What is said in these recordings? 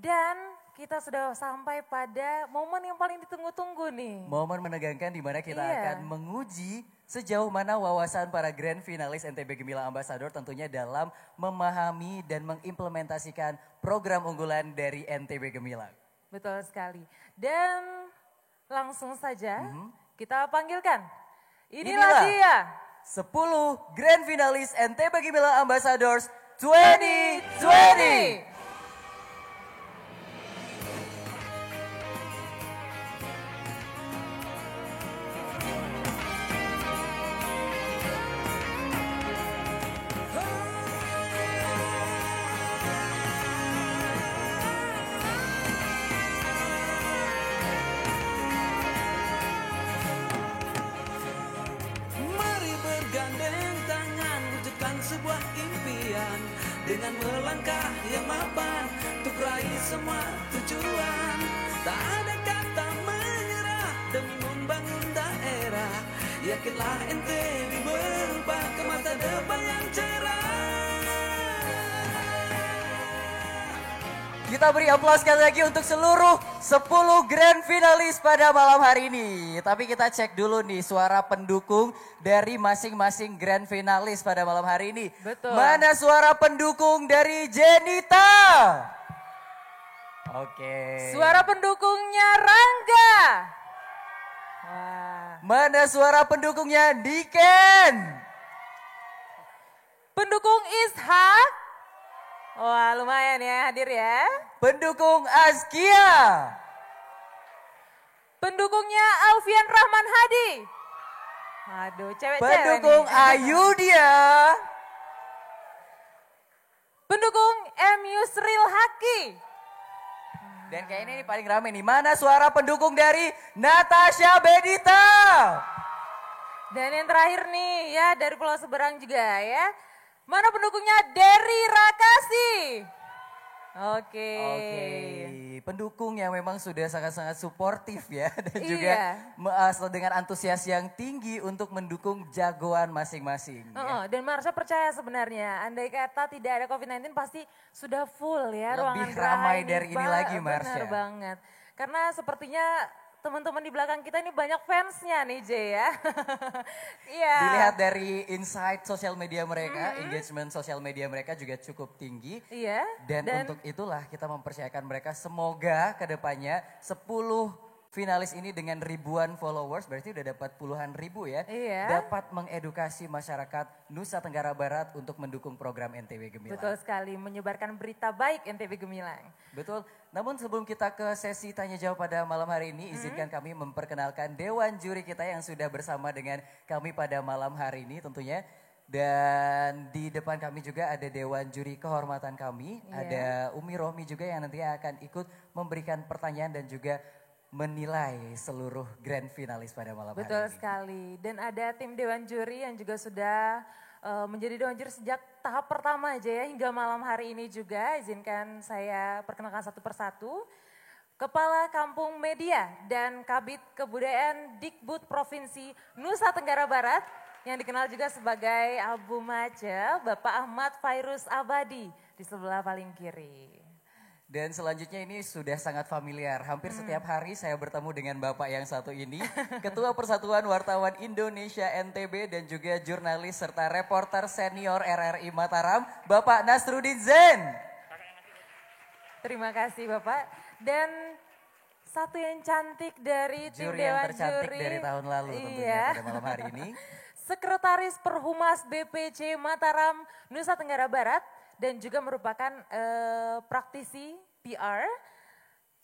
Dan kita sudah sampai pada momen yang paling ditunggu-tunggu nih. Momen menegangkan di mana kita Iya. akan menguji sejauh mana wawasan para grand finalis NTB Gemilang Ambassador tentunya dalam memahami dan mengimplementasikan program unggulan dari NTB Gemilang. Betul sekali. Dan langsung saja kita panggilkan. Inilah dia. 10 grand finalis NTB Gemilang Ambassadors 2020. Mari bergandeng tangan wujudkan sebuah impian dengan melangkah yang mapan untuk raih semua tujuan. Tak ada kata menyerah demi membangun daerah. Yakinlah NTB berubah ke masa depan yang cerah. Kita beri aplaus sekali lagi untuk seluruh 10 grand finalis pada malam hari ini. Tapi kita cek dulu nih suara pendukung dari masing-masing grand finalis pada malam hari ini. Betul. Mana suara pendukung dari Jenita? Oke. Suara pendukungnya Rangga. Wah. Mana suara pendukungnya Diken? Pendukung Ishak. Wah, lumayan ya hadir ya. Pendukung Askia. Pendukungnya Alfian Rahman Hadi. Aduh, cewek-cewek Pendukung nih. Ayudia. Pendukung M. Yusril Haki. Dan kayaknya ini paling rame nih. Mana suara pendukung dari Natasha Bedita? Dan yang terakhir nih ya dari Pulau Seberang juga ya. Mana pendukungnya Derry Rakasi? Oke. Pendukung yang memang sudah sangat-sangat suportif ya. Dan Iya. juga dengan antusias yang tinggi untuk mendukung jagoan masing-masing. ya. Dan Marsha percaya sebenarnya, andai kata tidak ada COVID-19 pasti sudah full ya Lebih ruangan geraha ramai dari ini lagi, Benar Marsha. banget. Karena sepertinya teman-teman di belakang kita ini banyak fansnya nih Jay ya. Iya. Dilihat dari insight sosial media mereka, engagement sosial media mereka juga cukup tinggi. Iya. Dan untuk itulah kita mempercayakan mereka semoga ke depannya 10 finalis ini dengan ribuan followers, berarti udah dapat puluhan ribu ya. Iya. Dapat mengedukasi masyarakat Nusa Tenggara Barat untuk mendukung program NTB Gemilang. Betul sekali, menyebarkan berita baik NTB Gemilang. Betul, namun sebelum kita ke sesi tanya jawab pada malam hari ini, izinkan kami memperkenalkan Dewan Juri kita yang sudah bersama dengan kami pada malam hari ini tentunya. Dan di depan kami juga ada Dewan Juri Kehormatan kami, Iya. ada Umi Rohmi juga yang nantinya akan ikut memberikan pertanyaan dan juga menilai seluruh grand finalis pada malam Betul hari ini. sekali. Dan ada tim Dewan Juri yang juga sudah menjadi Dewan Juri sejak tahap pertama aja ya hingga malam hari ini juga. Izinkan saya perkenalkan satu persatu. Kepala Kampung Media dan Kabid Kebudayaan Dikbud Provinsi Nusa Tenggara Barat yang dikenal juga sebagai Abu Mace, Bapak Ahmad Fairuz Abadi di sebelah paling kiri. Dan selanjutnya ini sudah sangat familiar. Hampir setiap hari saya bertemu dengan Bapak yang satu ini. Ketua Persatuan Wartawan Indonesia NTB dan juga jurnalis serta reporter senior RRI Mataram, Bapak Nasruddin Zain. Terima kasih Bapak. Dan satu yang cantik dari tim Juri yang Dewan tercantik Juri. dari tahun lalu tentunya Iya. pada malam hari ini. Sekretaris Perhumas BPC Mataram Nusa Tenggara Barat dan juga merupakan praktisi PR,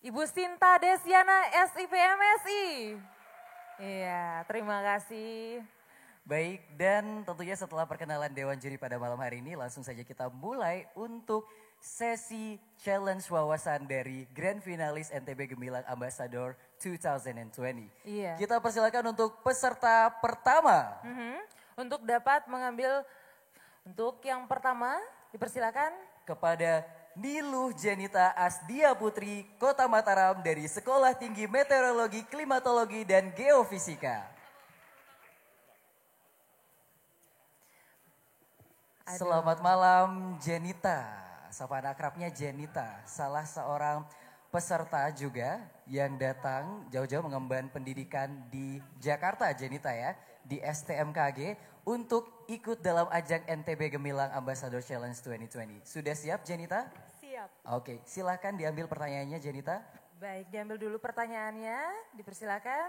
Ibu Sinta Desiana SIPMSI. Iya, terima kasih. Baik, dan tentunya setelah perkenalan Dewan Juri pada malam hari ini, langsung saja kita mulai untuk sesi challenge wawasan dari Grand Finalis NTB Gemilang Ambassador 2020. Iya. Kita persilakan untuk peserta pertama. Untuk dapat mengambil, untuk yang pertama dipersilakan. Kepada Niluh Jenita Asdia Putri, Kota Mataram dari Sekolah Tinggi Meteorologi, Klimatologi, dan Geofisika. Selamat malam Jenita. sapaan akrabnya Jenita, salah seorang peserta juga yang datang jauh-jauh mengemban pendidikan di Jakarta, Jenita ya, di STMKG untuk ikut dalam ajang NTB Gemilang Ambassador Challenge 2020. Sudah siap Jenita? Siap. Oke, silahkan diambil pertanyaannya Jenita. Baik, diambil dulu pertanyaannya, dipersilakan.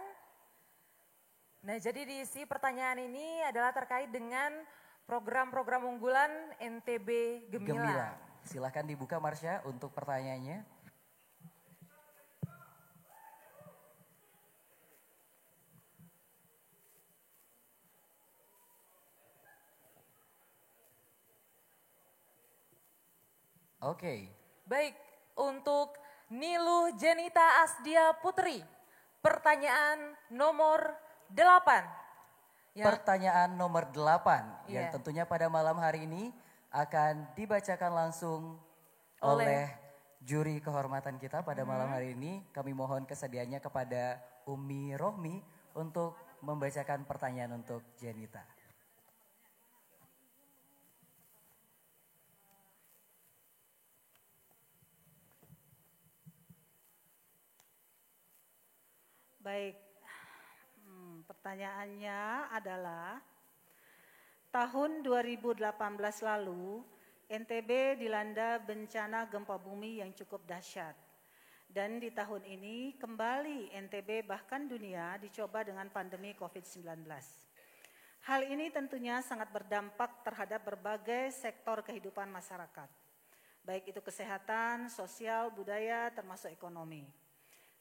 Nah, jadi diisi pertanyaan ini adalah terkait dengan program-program unggulan NTB Gemilang. Silahkan dibuka Marsha untuk pertanyaannya. Oke. Baik, untuk Niluh Jenita Asdia Putri, pertanyaan nomor 8. Pertanyaan nomor 8 yang Iya. tentunya pada malam hari ini akan dibacakan langsung oleh juri kehormatan kita pada malam hari ini. Kami mohon kesediaannya kepada Umi Rohmi untuk membacakan pertanyaan untuk Jenita. Baik, pertanyaannya adalah tahun 2018 lalu NTB dilanda bencana gempa bumi yang cukup dahsyat. Dan di tahun ini kembali NTB bahkan dunia dicoba dengan pandemi COVID-19. Hal ini tentunya sangat berdampak terhadap berbagai sektor kehidupan masyarakat. Baik itu kesehatan, sosial, budaya, termasuk ekonomi.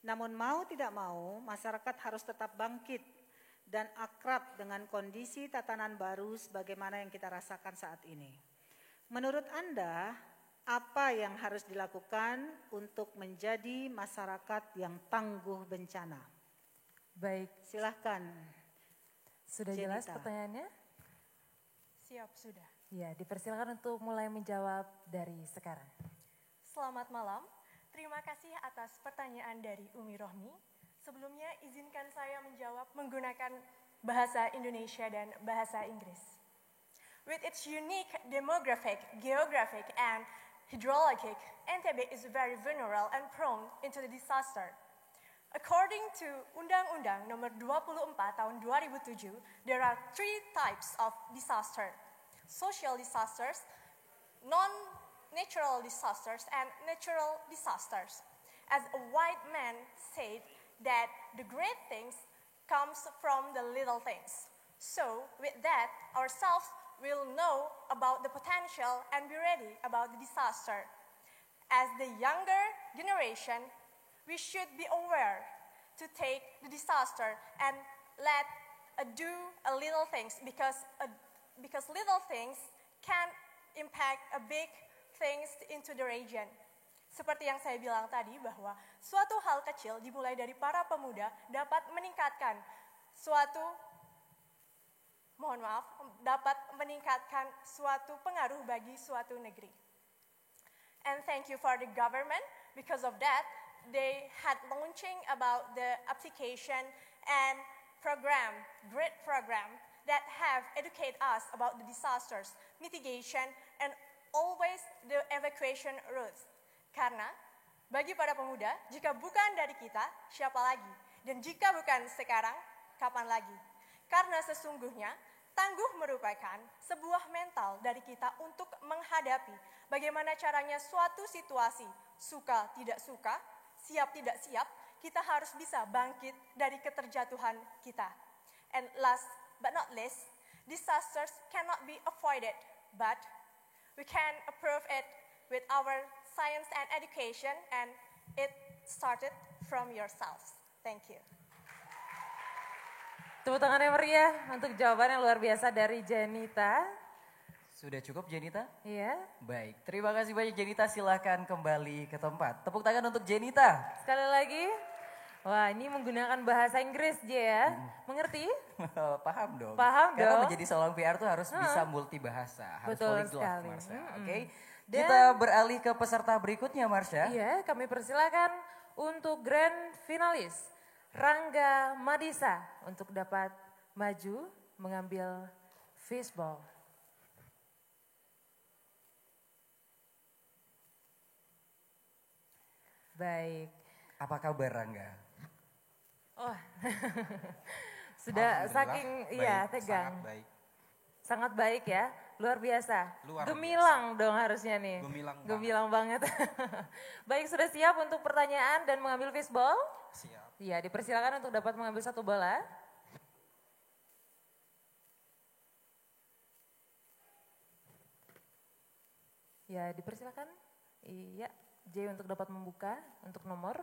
Namun mau tidak mau, masyarakat harus tetap bangkit dan akrab dengan kondisi tatanan baru sebagaimana yang kita rasakan saat ini. Menurut Anda, apa yang harus dilakukan untuk menjadi masyarakat yang tangguh bencana? Baik, Silahkan. sudah jelas pertanyaannya? Siap, sudah. Ya, dipersilakan untuk mulai menjawab dari sekarang. Selamat malam. Terima kasih atas pertanyaan dari Umi Rohmi. Sebelumnya izinkan saya menjawab menggunakan bahasa Indonesia dan bahasa Inggris. With its unique demographic, geographic, and hydrologic, NTB is very vulnerable and prone into the disaster. According to Undang-Undang Nomor 24 Tahun 2007, there are 3 types of disaster: social disasters, non-natural disasters, and natural disasters. As a white man said, that the great things comes from the little things. So with that, ourselves will know about the potential and be ready about the disaster. As the younger generation, we should be aware to take the disaster and do a little things because little things can impact a big things into the region. Seperti yang saya bilang tadi bahwa suatu hal kecil dimulai dari para pemuda dapat meningkatkan suatu pengaruh bagi suatu negeri. And thank you for the government, because of that they had launching about the application and great program that have educate us about the disasters, mitigation, and always the evacuation routes. Karena bagi para pemuda, jika bukan dari kita, siapa lagi? Dan jika bukan sekarang, kapan lagi? Karena sesungguhnya tangguh merupakan sebuah mental dari kita untuk menghadapi bagaimana caranya suatu situasi, suka tidak suka, siap tidak siap, kita harus bisa bangkit dari keterjatuhan kita. And last but not least, disasters cannot be avoided, but we can approve it with our science and education, and it started from yourselves. Thank you. Tepuk tangan yang meriah untuk jawaban yang luar biasa dari Jenita. Sudah cukup Jenita? Iya. Baik, terima kasih banyak Jenita, silahkan kembali ke tempat. Tepuk tangan untuk Jenita. Sekali lagi. Wah, ini menggunakan bahasa Inggris ya. Mengerti? Paham dong. Paham Karena dong. menjadi seorang PR tuh harus bisa multibahasa, harus Betul polyglot, sekali. Marsha. Oke. Dan- Kita beralih ke peserta berikutnya Marsha. Iya, kami persilakan untuk grand finalis Rangga Madisa untuk dapat maju mengambil fishball. Baik. Apa kabar Rangga? Oh, sudah Alhamdulillah, saking iya baik, tegang. Sangat baik. Sangat baik ya, luar biasa. Luar Gemilang dong harusnya nih. Gemilang banget. Gemilang banget. Baik, sudah siap untuk pertanyaan dan mengambil fishball? Siap. Iya, dipersilakan untuk dapat mengambil satu bola. Ya, dipersilakan. Iya, J untuk dapat membuka untuk nomor.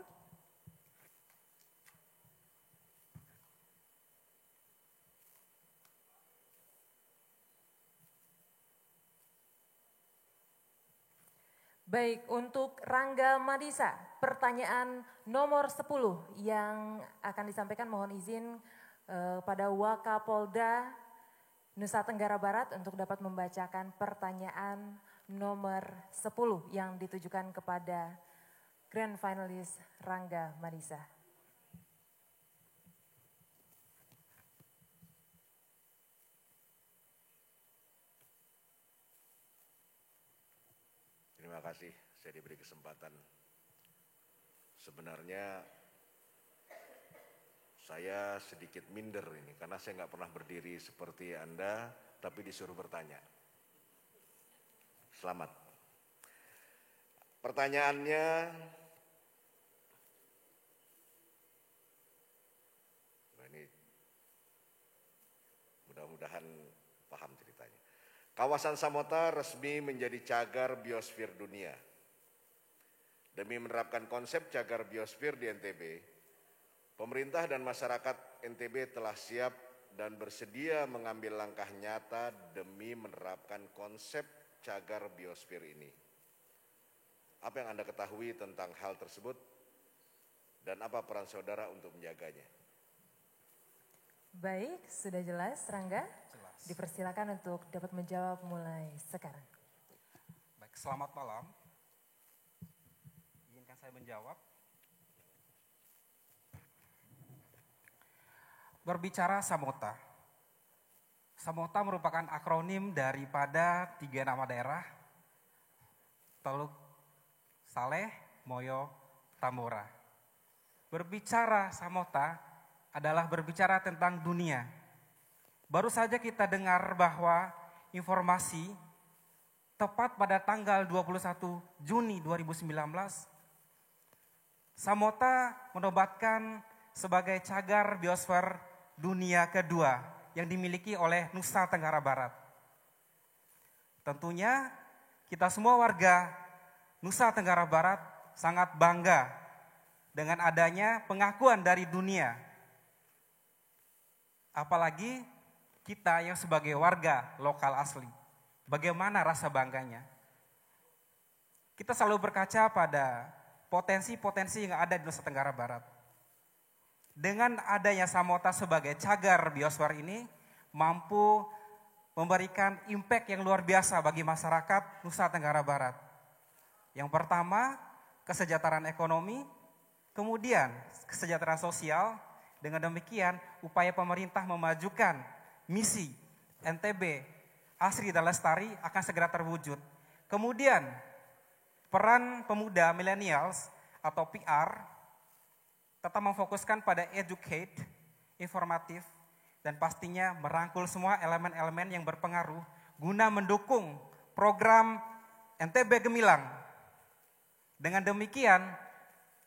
Baik, untuk Rangga Madisa, pertanyaan nomor 10 yang akan disampaikan mohon izin pada Wakapolda Nusa Tenggara Barat untuk dapat membacakan pertanyaan nomor 10 yang ditujukan kepada Grand Finalist Rangga Madisa. Terima kasih saya diberi kesempatan. Sebenarnya saya sedikit minder ini karena saya nggak pernah berdiri seperti Anda tapi disuruh bertanya. Selamat. Pertanyaannya, nah ini mudah-mudahan paham ceritanya. Kawasan Samota resmi menjadi cagar biosfer dunia. Demi menerapkan konsep cagar biosfer di NTB, pemerintah dan masyarakat NTB telah siap dan bersedia mengambil langkah nyata demi menerapkan konsep cagar biosfer ini. Apa yang Anda ketahui tentang hal tersebut dan apa peran saudara untuk menjaganya? Baik, sudah jelas Rangga? Jelas. Dipersilakan untuk dapat menjawab mulai sekarang. Baik, selamat malam. Izinkan saya menjawab. Berbicara Samota. Samota merupakan akronim daripada 3 nama daerah, Teluk Saleh, Moyo, Tambora. Berbicara Samota adalah berbicara tentang dunia. Baru saja kita dengar bahwa informasi tepat pada tanggal 21 Juni 2019, Samota menobatkan sebagai cagar biosfer dunia kedua yang dimiliki oleh Nusa Tenggara Barat. Tentunya kita semua warga Nusa Tenggara Barat sangat bangga dengan adanya pengakuan dari dunia. Apalagi kita yang sebagai warga lokal asli. Bagaimana rasa bangganya? Kita selalu berkaca pada potensi-potensi yang ada di Nusa Tenggara Barat. Dengan adanya Samota sebagai cagar biosfer ini mampu memberikan impact yang luar biasa bagi masyarakat Nusa Tenggara Barat. Yang pertama, kesejahteraan ekonomi, kemudian kesejahteraan sosial. Dengan demikian, upaya pemerintah memajukan misi NTB asri dan lestari akan segera terwujud. Kemudian, peran pemuda millennials atau PR tetap memfokuskan pada educate, informatif, dan pastinya merangkul semua elemen-elemen yang berpengaruh guna mendukung program NTB Gemilang. Dengan demikian,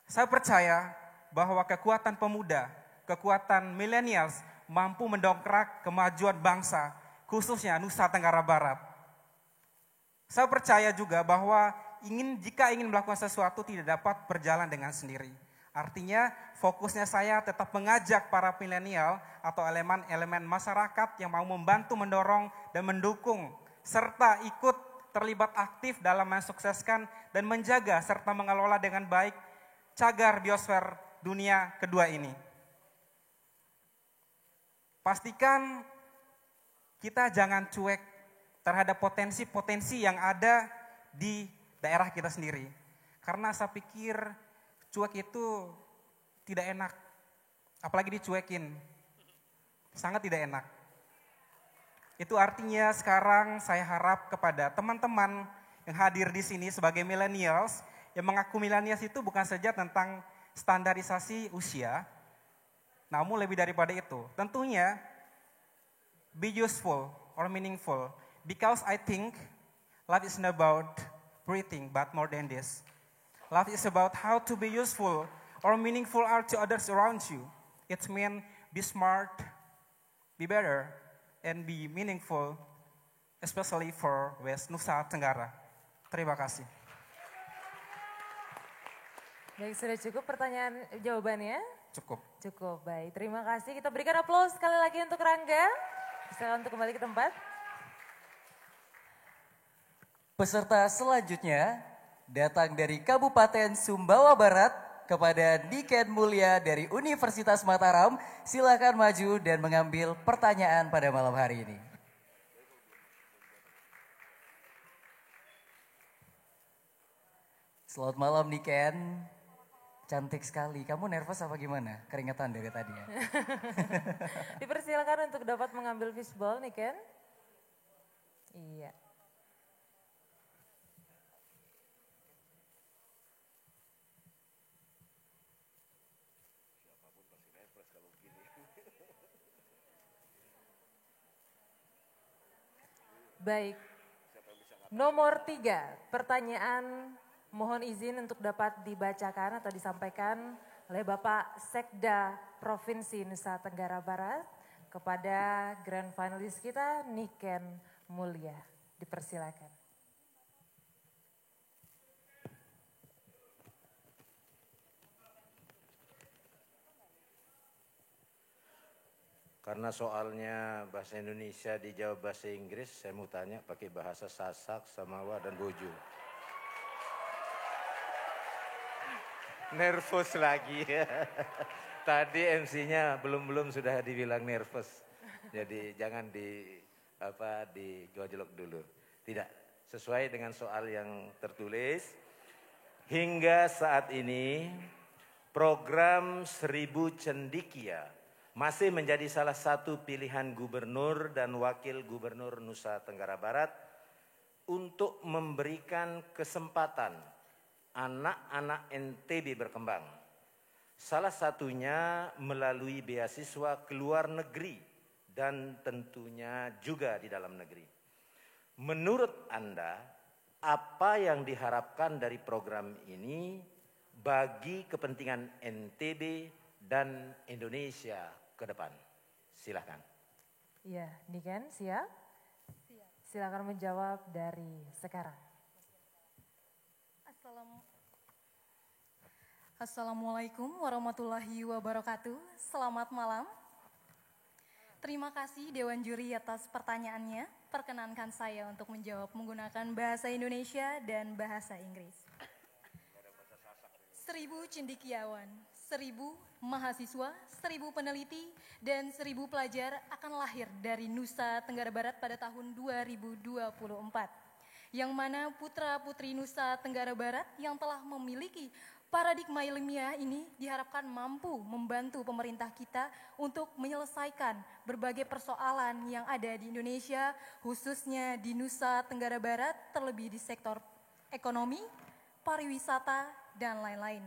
saya percaya bahwa kekuatan pemuda, kekuatan millennials mampu mendongkrak kemajuan bangsa, khususnya Nusa Tenggara Barat. Saya percaya juga bahwa jika ingin melakukan sesuatu tidak dapat berjalan dengan sendiri. Artinya fokusnya saya tetap mengajak para milenial atau elemen-elemen masyarakat yang mau membantu mendorong dan mendukung serta ikut terlibat aktif dalam mensukseskan dan menjaga serta mengelola dengan baik cagar biosfer dunia kedua ini. Pastikan kita jangan cuek terhadap potensi-potensi yang ada di daerah kita sendiri. Karena saya pikir cuek itu tidak enak, apalagi dicuekin, sangat tidak enak. Itu artinya sekarang saya harap kepada teman-teman yang hadir di sini sebagai millennials yang mengaku milenials itu bukan saja tentang standarisasi usia, namun lebih daripada itu. Tentunya be useful or meaningful, because I think life is not about breathing, but more than this. Life is about how to be useful or meaningful to others around you. It means be smart, be better, and be meaningful, especially for West Nusa Tenggara. Terima kasih. Baik, sudah cukup pertanyaan jawabannya? Cukup. Cukup, baik. Terima kasih. Kita berikan aplaus sekali lagi untuk Rangga. Silakan untuk kembali ke tempat. Peserta selanjutnya datang dari Kabupaten Sumbawa Barat kepada Niken Mulia dari Universitas Mataram. Silakan maju dan mengambil pertanyaan pada malam hari ini. Selamat malam Niken. Cantik sekali. Kamu nervous apa gimana? Keringetan dari tadi ya? Dipersilakan untuk dapat mengambil fishball nih Ken. Iya. Baik. Nomor 3, pertanyaan mohon izin untuk dapat dibacakan atau disampaikan oleh Bapak Sekda Provinsi Nusa Tenggara Barat kepada grand finalis kita Niken Mulia. Dipersilakan. Karena soalnya bahasa Indonesia dijawab bahasa Inggris, saya mau tanya pakai bahasa Sasak, Samawa, dan Bojo. Nervous lagi. Tadi MC-nya belum sudah dibilang nervous. Jadi jangan digojlok dulu. Tidak, sesuai dengan soal yang tertulis. Hingga saat ini program 1000 Cendikia masih menjadi salah satu pilihan gubernur dan wakil gubernur Nusa Tenggara Barat untuk memberikan kesempatan anak-anak NTB berkembang. Salah satunya melalui beasiswa ke luar negeri dan tentunya juga di dalam negeri. Menurut Anda, apa yang diharapkan dari program ini bagi kepentingan NTB dan Indonesia ke depan? Silakan. Iya, Niken siap? Silakan menjawab dari sekarang. Assalamualaikum warahmatullahi wabarakatuh. Selamat malam. Terima kasih Dewan Juri atas pertanyaannya. Perkenankan saya untuk menjawab menggunakan bahasa Indonesia dan bahasa Inggris. 1000 cendekiawan, 1000 mahasiswa, 1000 peneliti, dan 1000 pelajar akan lahir dari Nusa Tenggara Barat pada tahun 2024. Yang mana putra-putri Nusa Tenggara Barat yang telah memiliki paradigma ilmiah ini diharapkan mampu membantu pemerintah kita untuk menyelesaikan berbagai persoalan yang ada di Indonesia, khususnya di Nusa Tenggara Barat, terlebih di sektor ekonomi, pariwisata, dan lain-lain.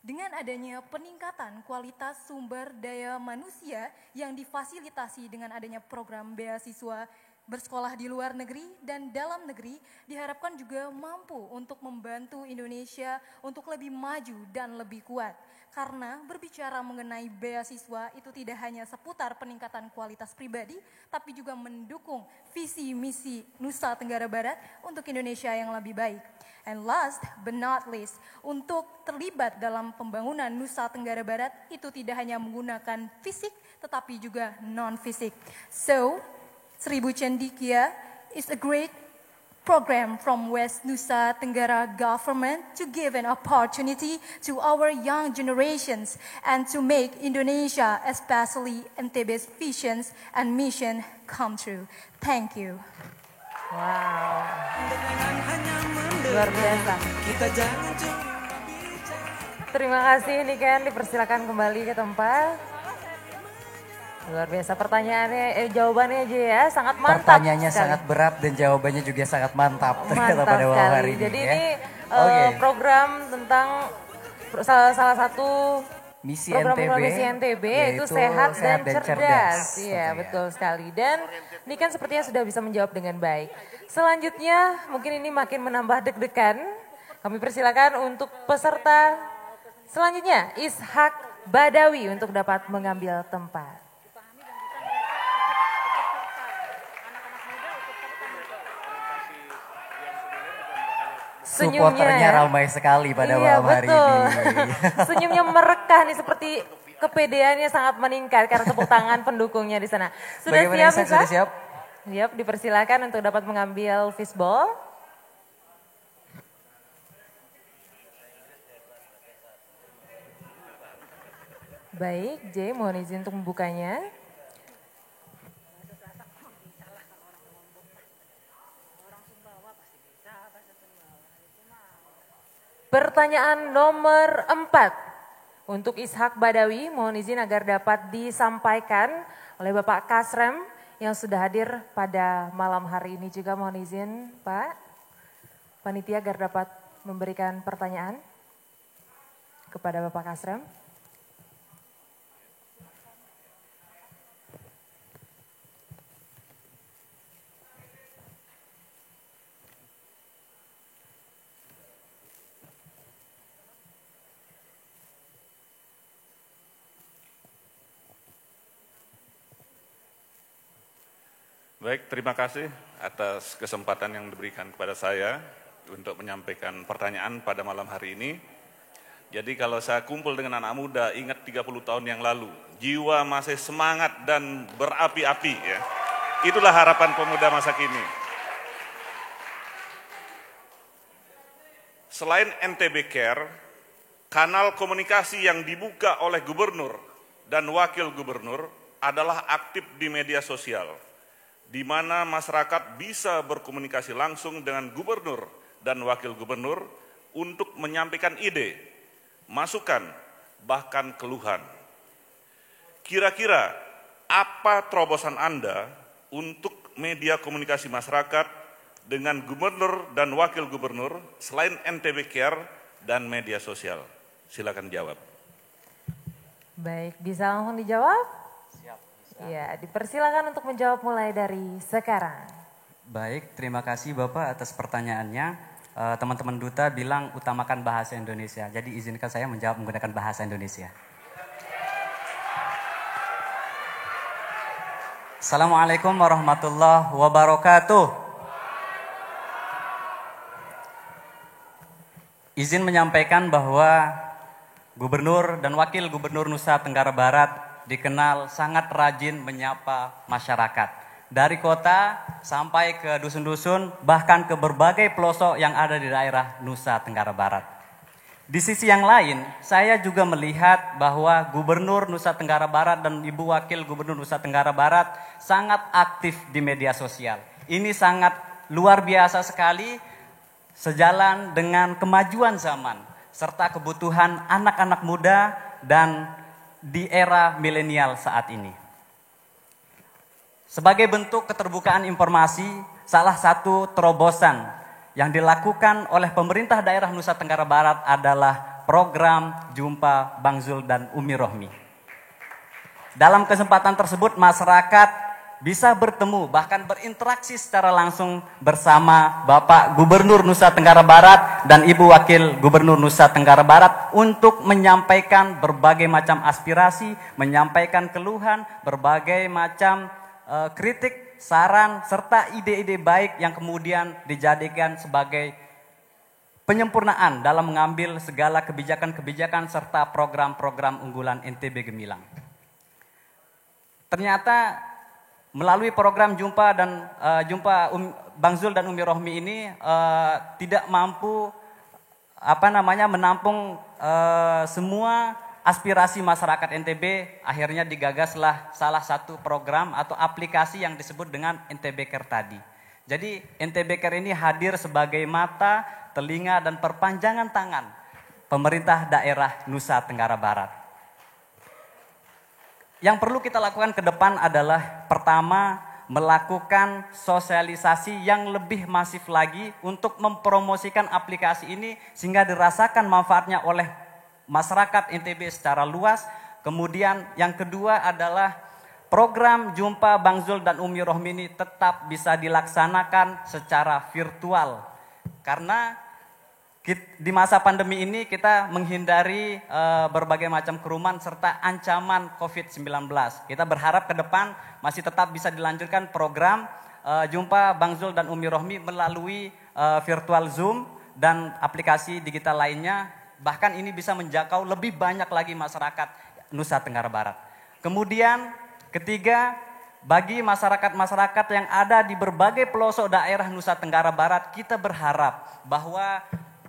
Dengan adanya peningkatan kualitas sumber daya manusia yang difasilitasi dengan adanya program beasiswa bersekolah di luar negeri dan dalam negeri, diharapkan juga mampu untuk membantu Indonesia untuk lebih maju dan lebih kuat. Karena berbicara mengenai beasiswa itu tidak hanya seputar peningkatan kualitas pribadi, tapi juga mendukung visi misi Nusa Tenggara Barat untuk Indonesia yang lebih baik. And last but not least, untuk terlibat dalam pembangunan Nusa Tenggara Barat itu tidak hanya menggunakan fisik, tetapi juga non-fisik. So, 1000 Cendikia is a great program from West Nusa Tenggara government to give an opportunity to our young generations and to make Indonesia, especially NTB's visions and mission come true. Thank you. Wow. Luar biasa. Terima kasih Niken, dipersilakan kembali ke tempat. Luar biasa pertanyaannya, jawabannya aja ya, sangat mantap. Pertanyaannya sekali. sangat berat dan jawabannya juga sangat mantap. Mantap pada malam sekali. hari ini, Jadi ya. ini program tentang salah satu Misi program NTB, misi NTB yaitu yaitu sehat dan cerdas. cerdas. Iya, betul sekali. Dan ini kan sepertinya sudah bisa menjawab dengan baik. Selanjutnya mungkin ini makin menambah deg-degan. Kami persilakan untuk peserta selanjutnya Ishak Badawi untuk dapat mengambil tempat. Supporternya ramai sekali pada malam hari ini. Senyumnya merekah nih seperti kepedeannya sangat meningkat karena tepuk tangan pendukungnya di sana. Sudah Bagaimana siap, sudah siap? Siap, dipersilakan untuk dapat mengambil fishball. Baik, J, mohon izin untuk membukanya. Pertanyaan nomor 4 untuk Ishak Badawi, mohon izin agar dapat disampaikan oleh Bapak Kasrem yang sudah hadir pada malam hari ini juga. Mohon izin Pak Panitia agar dapat memberikan pertanyaan kepada Bapak Kasrem. Baik, terima kasih atas kesempatan yang diberikan kepada saya untuk menyampaikan pertanyaan pada malam hari ini. Jadi kalau saya kumpul dengan anak muda, ingat 30 tahun yang lalu, jiwa masih semangat dan berapi-api ya. Itulah harapan pemuda masa kini. Selain NTB Care, kanal komunikasi yang dibuka oleh gubernur dan wakil gubernur adalah aktif di media sosial, di mana masyarakat bisa berkomunikasi langsung dengan gubernur dan wakil gubernur untuk menyampaikan ide, masukan, bahkan keluhan. Kira-kira apa terobosan Anda untuk media komunikasi masyarakat dengan gubernur dan wakil gubernur selain NTB Care dan media sosial? Silakan jawab. Baik, bisa langsung dijawab? Ya, dipersilakan untuk menjawab mulai dari sekarang. Baik, terima kasih Bapak atas pertanyaannya. Teman-teman Duta bilang utamakan bahasa Indonesia. Jadi izinkan saya menjawab menggunakan bahasa Indonesia. Assalamualaikum warahmatullahi wabarakatuh. Izin menyampaikan bahwa Gubernur dan Wakil Gubernur Nusa Tenggara Barat dikenal sangat rajin menyapa masyarakat. Dari kota sampai ke dusun-dusun, bahkan ke berbagai pelosok yang ada di daerah Nusa Tenggara Barat. Di sisi yang lain, saya juga melihat bahwa Gubernur Nusa Tenggara Barat dan Ibu Wakil Gubernur Nusa Tenggara Barat sangat aktif di media sosial. Ini sangat luar biasa sekali, sejalan dengan kemajuan zaman, serta kebutuhan anak-anak muda dan di era milenial saat ini. Sebagai bentuk keterbukaan informasi, salah satu terobosan yang dilakukan oleh pemerintah daerah Nusa Tenggara Barat adalah program Jumpa Bang Zul dan Umi Rohmi. Dalam kesempatan tersebut masyarakat bisa bertemu, bahkan berinteraksi secara langsung bersama Bapak Gubernur Nusa Tenggara Barat dan Ibu Wakil Gubernur Nusa Tenggara Barat untuk menyampaikan berbagai macam aspirasi, menyampaikan keluhan, berbagai macam kritik, saran, serta ide-ide baik yang kemudian dijadikan sebagai penyempurnaan dalam mengambil segala kebijakan-kebijakan serta program-program unggulan NTB Gemilang. Ternyata melalui program Jumpa dan Bang Zul dan Umi Rohmi ini tidak mampu menampung semua aspirasi masyarakat NTB. Akhirnya digagaslah salah satu program atau aplikasi yang disebut dengan NTB Care tadi. Jadi NTB Care ini hadir sebagai mata, telinga dan perpanjangan tangan pemerintah daerah Nusa Tenggara Barat. Yang perlu kita lakukan ke depan adalah pertama melakukan sosialisasi yang lebih masif lagi untuk mempromosikan aplikasi ini sehingga dirasakan manfaatnya oleh masyarakat NTB secara luas. Kemudian yang kedua adalah program Jumpa Bang Zul dan Umi Rohmi ini tetap bisa dilaksanakan secara virtual. Karena di masa pandemi ini kita menghindari berbagai macam kerumunan serta ancaman COVID-19. Kita berharap ke depan masih tetap bisa dilanjutkan program Jumpa Bang Zul dan Umi Rohmi melalui virtual Zoom dan aplikasi digital lainnya. Bahkan ini bisa menjangkau lebih banyak lagi masyarakat Nusa Tenggara Barat. Kemudian ketiga, bagi masyarakat-masyarakat yang ada di berbagai pelosok daerah Nusa Tenggara Barat, kita berharap bahwa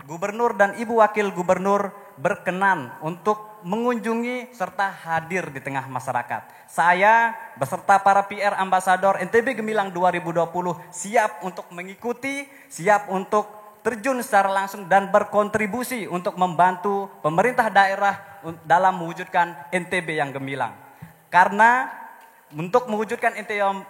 Gubernur dan Ibu Wakil Gubernur berkenan untuk mengunjungi serta hadir di tengah masyarakat. Saya beserta para PR Ambassador NTB Gemilang 2020 siap untuk mengikuti, siap untuk terjun secara langsung dan berkontribusi untuk membantu pemerintah daerah dalam mewujudkan NTB yang gemilang. Karena untuk mewujudkan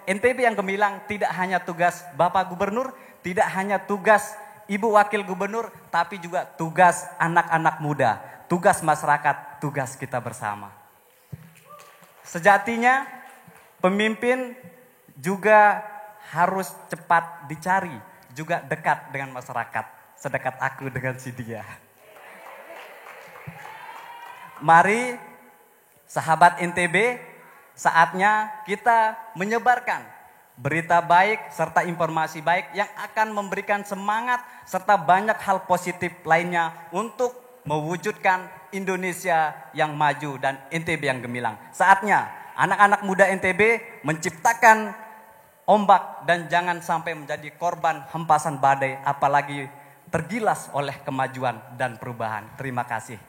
NTB yang gemilang tidak hanya tugas Bapak Gubernur, tidak hanya tugas Ibu Wakil Gubernur, tapi juga tugas anak-anak muda, tugas masyarakat, tugas kita bersama. Sejatinya pemimpin juga harus cepat dicari, juga dekat dengan masyarakat, sedekat aku dengan si dia. Mari sahabat NTB, saatnya kita menyebarkan berita baik serta informasi baik yang akan memberikan semangat serta banyak hal positif lainnya untuk mewujudkan Indonesia yang maju dan NTB yang gemilang. Saatnya anak-anak muda NTB menciptakan ombak dan jangan sampai menjadi korban hempasan badai, apalagi tergilas oleh kemajuan dan perubahan. Terima kasih.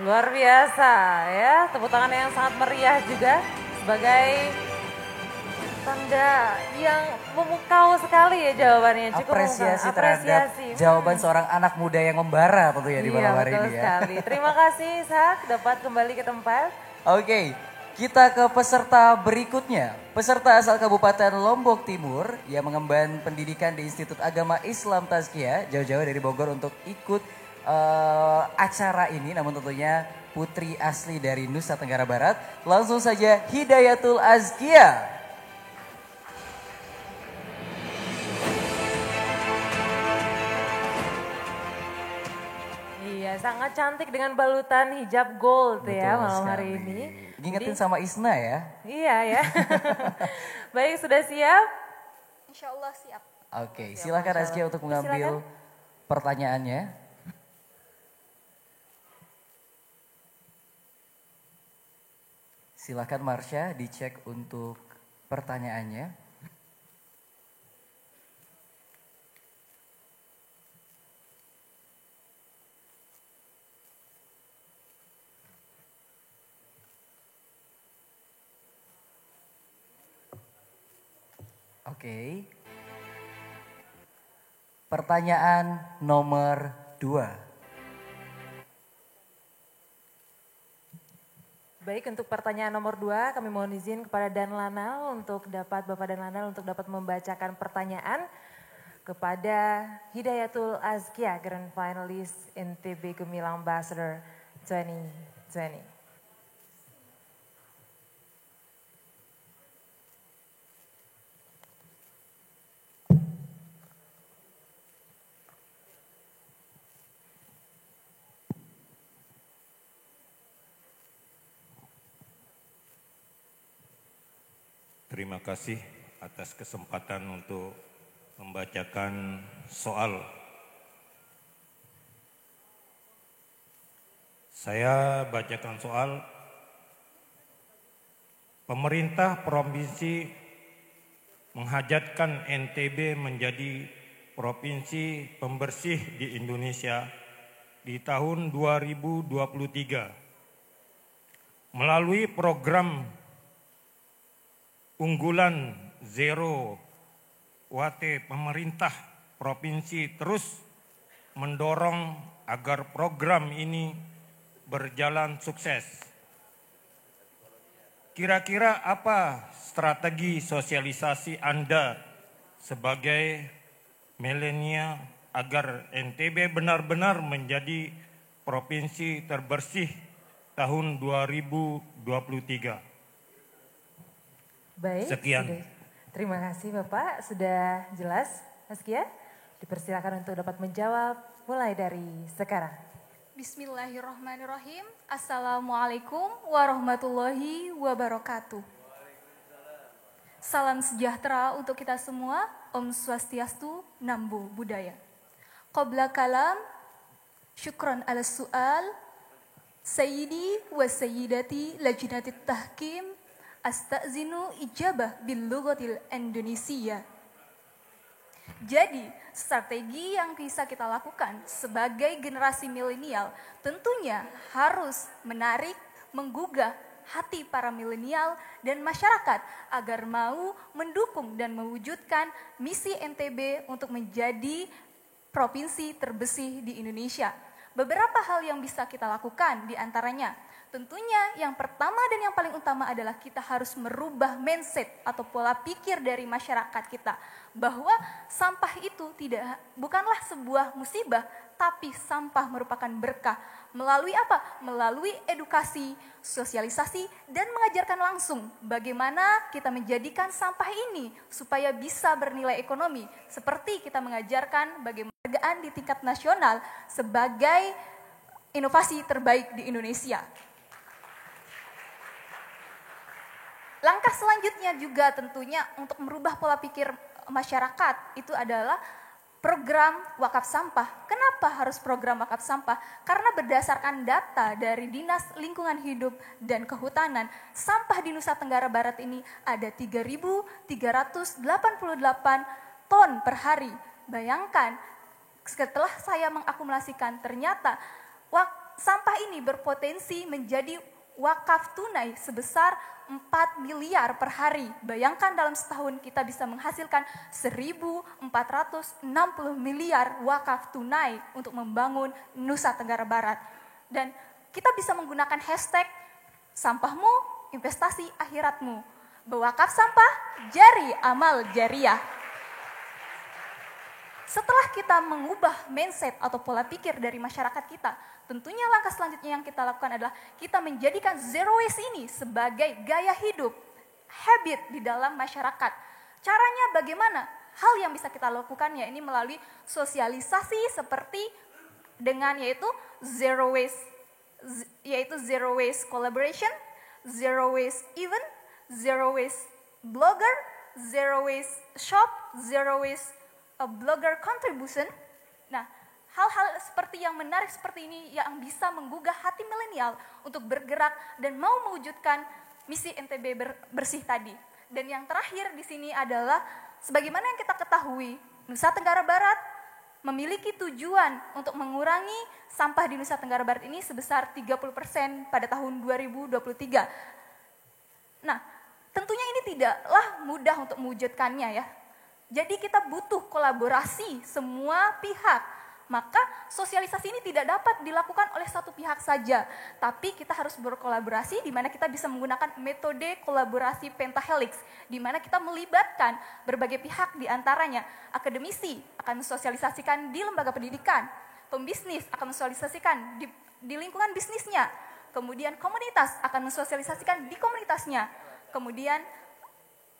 Luar biasa ya, tepuk tangan yang sangat meriah juga sebagai tanda yang memukau sekali ya jawabannya. Cukup apresiasi terhadap jawaban seorang anak muda yang membara tentunya di malam hari ini ya. Sekali. Terima kasih Ishak, dapat kembali ke tempat. Oke, kita ke peserta berikutnya. Peserta asal Kabupaten Lombok Timur yang mengemban pendidikan di Institut Agama Islam Tazkiyah, jauh-jauh dari Bogor untuk ikut acara ini, namun tentunya putri asli dari Nusa Tenggara Barat. Langsung saja Hidayatul Azkia. Iya, sangat cantik dengan balutan hijab gold. Betul ya malam hari ini. Ngingetin sama Isna ya. Iya ya. Baik, sudah siap? Insya Allah siap. Oke, silakan Azkia untuk mengambil pertanyaannya. Silakan Marsha dicek untuk pertanyaannya. Oke. Pertanyaan nomor 2. Baik, untuk pertanyaan nomor 2 kami mohon izin kepada Dan Lanal untuk dapat Bapak Dan Lanal untuk dapat membacakan pertanyaan kepada Hidayatul Azkia, Grand Finalist NTB Gemilang Ambassador 2020. Terima kasih atas kesempatan untuk membacakan soal. Saya bacakan soal. Pemerintah provinsi menghajatkan NTB menjadi provinsi pembersih di Indonesia di tahun 2023 melalui program unggulan Zero Watt. Pemerintah provinsi terus mendorong agar program ini berjalan sukses. kira-kira apa strategi sosialisasi Anda sebagai milenial agar NTB benar-benar menjadi provinsi terbersih tahun 2023? Baik, Sekian. Terima kasih Bapak, sudah jelas. Mas Kia, dipersilakan untuk dapat menjawab mulai dari sekarang. Bismillahirrahmanirrahim. Assalamualaikum warahmatullahi wabarakatuh. Salam sejahtera untuk kita semua. Om Swastiastu, Namo Buddhaya. Qabla kalam, syukron ala su'al, Sayyidi wa Sayyidati lajnatit tahkim, astazinu ijabah bil lughatil Indonesia. Jadi, strategi yang bisa kita lakukan sebagai generasi milenial tentunya harus menarik, menggugah hati para milenial dan masyarakat agar mau mendukung dan mewujudkan misi NTB untuk menjadi provinsi terbersih di Indonesia. Beberapa hal yang bisa kita lakukan diantaranya, tentunya yang pertama dan yang paling utama adalah kita harus merubah mindset atau pola pikir dari masyarakat kita. Bahwa sampah itu bukanlah sebuah musibah, tapi sampah merupakan berkah. Melalui apa? Melalui edukasi, sosialisasi, dan mengajarkan langsung bagaimana kita menjadikan sampah ini supaya bisa bernilai ekonomi. Seperti kita mengajarkan bagaimana penghargaan di tingkat nasional sebagai inovasi terbaik di Indonesia. Langkah selanjutnya juga tentunya untuk merubah pola pikir masyarakat itu adalah program wakaf sampah. Kenapa harus program wakaf sampah? Karena berdasarkan data dari Dinas Lingkungan Hidup dan Kehutanan, sampah di Nusa Tenggara Barat ini ada 3.388 ton per hari. Bayangkan, setelah saya mengakumulasikan ternyata sampah ini berpotensi menjadi wakaf tunai sebesar 4 miliar per hari. Bayangkan dalam setahun kita bisa menghasilkan 1.460 miliar wakaf tunai untuk membangun Nusa Tenggara Barat. Dan kita bisa menggunakan hashtag sampahmu investasi akhiratmu. Bewakaf sampah jari amal jariah. Setelah kita mengubah mindset atau pola pikir dari masyarakat kita, tentunya langkah selanjutnya yang kita lakukan adalah kita menjadikan zero waste ini sebagai gaya hidup, habit di dalam masyarakat. Caranya bagaimana? Hal yang bisa kita lakukan ya ini melalui sosialisasi seperti dengan yaitu zero waste collaboration, zero waste event, zero waste blogger, zero waste shop, zero waste blogger contribution. Nah, hal-hal seperti yang menarik seperti ini yang bisa menggugah hati milenial untuk bergerak dan mau mewujudkan misi NTB bersih tadi. Dan yang terakhir di sini adalah sebagaimana yang kita ketahui, Nusa Tenggara Barat memiliki tujuan untuk mengurangi sampah di Nusa Tenggara Barat ini sebesar 30% pada tahun 2023. Nah, tentunya ini tidaklah mudah untuk mewujudkannya ya. Jadi kita butuh kolaborasi semua pihak. Maka sosialisasi ini tidak dapat dilakukan oleh satu pihak saja. Tapi kita harus berkolaborasi di mana kita bisa menggunakan metode kolaborasi pentahelix. Di mana kita melibatkan berbagai pihak di antaranya. Akademisi akan mensosialisasikan di lembaga pendidikan. Pembisnis akan mensosialisasikan di lingkungan bisnisnya. Kemudian komunitas akan mensosialisasikan di komunitasnya. Kemudian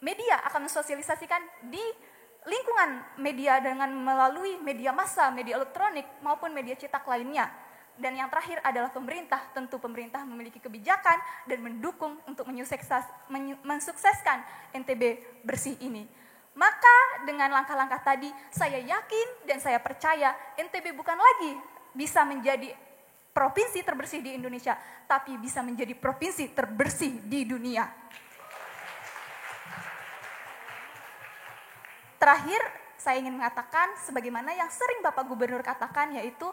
media akan mensosialisasikan di lingkungan media dengan melalui media massa, media elektronik maupun media cetak lainnya. Dan yang terakhir adalah pemerintah. Tentu pemerintah memiliki kebijakan dan mendukung untuk mensukseskan NTB bersih ini. Maka dengan langkah-langkah tadi saya yakin dan saya percaya NTB bukan lagi bisa menjadi provinsi terbersih di Indonesia, tapi bisa menjadi provinsi terbersih di dunia. Terakhir, saya ingin mengatakan sebagaimana yang sering Bapak Gubernur katakan, yaitu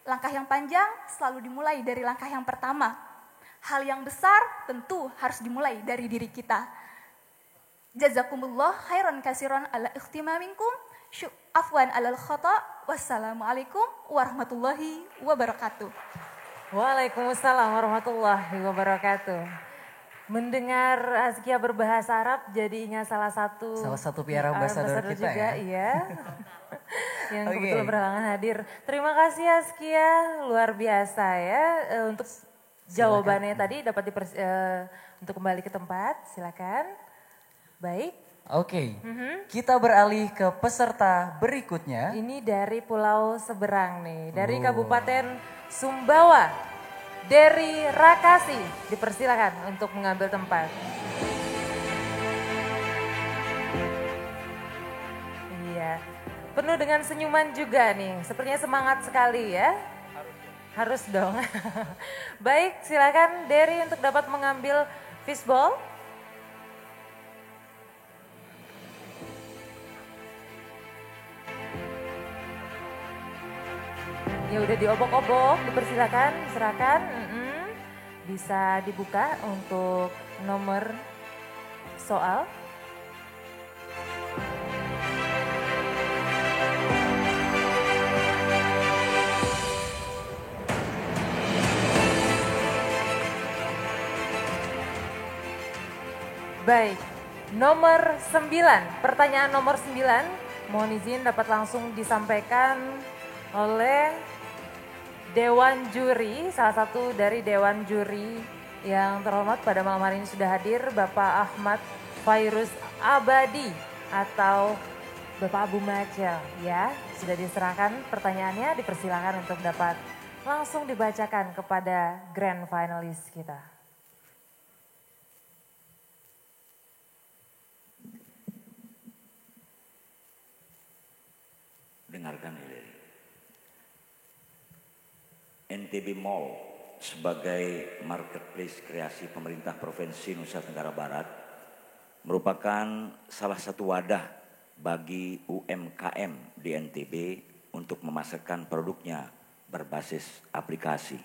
langkah yang panjang selalu dimulai dari langkah yang pertama. Hal yang besar tentu harus dimulai dari diri kita. Jazakumullah khairan kasiran ala ikhtimaminkum, afwan alal khata, wassalamualaikum warahmatullahi wabarakatuh. Waalaikumsalam warahmatullahi wabarakatuh. Mendengar Askia berbahasa Arab jadi ingat salah satu PR ambassador kita juga, ya. Iya. Yang kebetulan berhalangan hadir. Terima kasih Askia, luar biasa ya untuk jawabannya tadi dapat untuk kembali ke tempat, silakan. Baik. Oke, kita beralih ke peserta berikutnya. Ini dari Pulau Seberang nih, dari Kabupaten Sumbawa. Dari Rakasi, dipersilakan untuk mengambil tempat. Iya, penuh dengan senyuman juga nih, sepertinya semangat sekali ya. Harus dong. Baik, silakan Derry untuk dapat mengambil fishball. Ya udah diobok-obok, dipersilakan, serahkan. Bisa dibuka untuk nomor soal. Baik, nomor 9, pertanyaan nomor 9, mohon izin dapat langsung disampaikan oleh Dewan Juri, salah satu dari Dewan Juri yang terhormat pada malam hari ini sudah hadir, Bapak Ahmad Fairuz Abadi atau Bapak Abu Majel ya. Sudah diserahkan pertanyaannya, dipersilakan untuk dapat langsung dibacakan kepada grand finalis kita. Dengarkan ini. NTB Mall sebagai marketplace kreasi pemerintah Provinsi Nusa Tenggara Barat merupakan salah satu wadah bagi UMKM di NTB untuk memasarkan produknya berbasis aplikasi.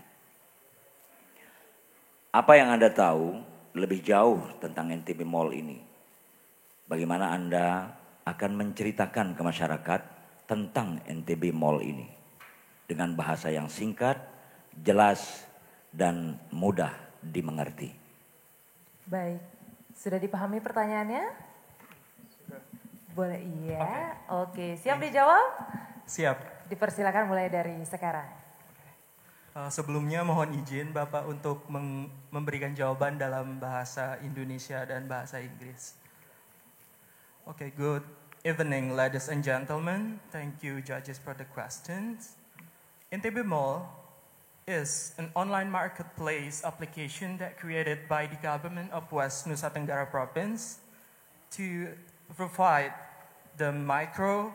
Apa yang Anda tahu lebih jauh tentang NTB Mall ini? Bagaimana Anda akan menceritakan ke masyarakat tentang NTB Mall ini dengan bahasa yang singkat, jelas, dan mudah dimengerti. Baik, sudah dipahami pertanyaannya? Boleh, iya. Oke, siap dijawab? Siap. Dipersilakan mulai dari sekarang. Sebelumnya mohon izin Bapak untuk memberikan jawaban dalam bahasa Indonesia dan bahasa Inggris. Okay, good evening ladies and gentlemen. Thank you judges for the questions. NTB Mall is an online marketplace application that created by the government of West Nusa Tenggara Province to provide the micro,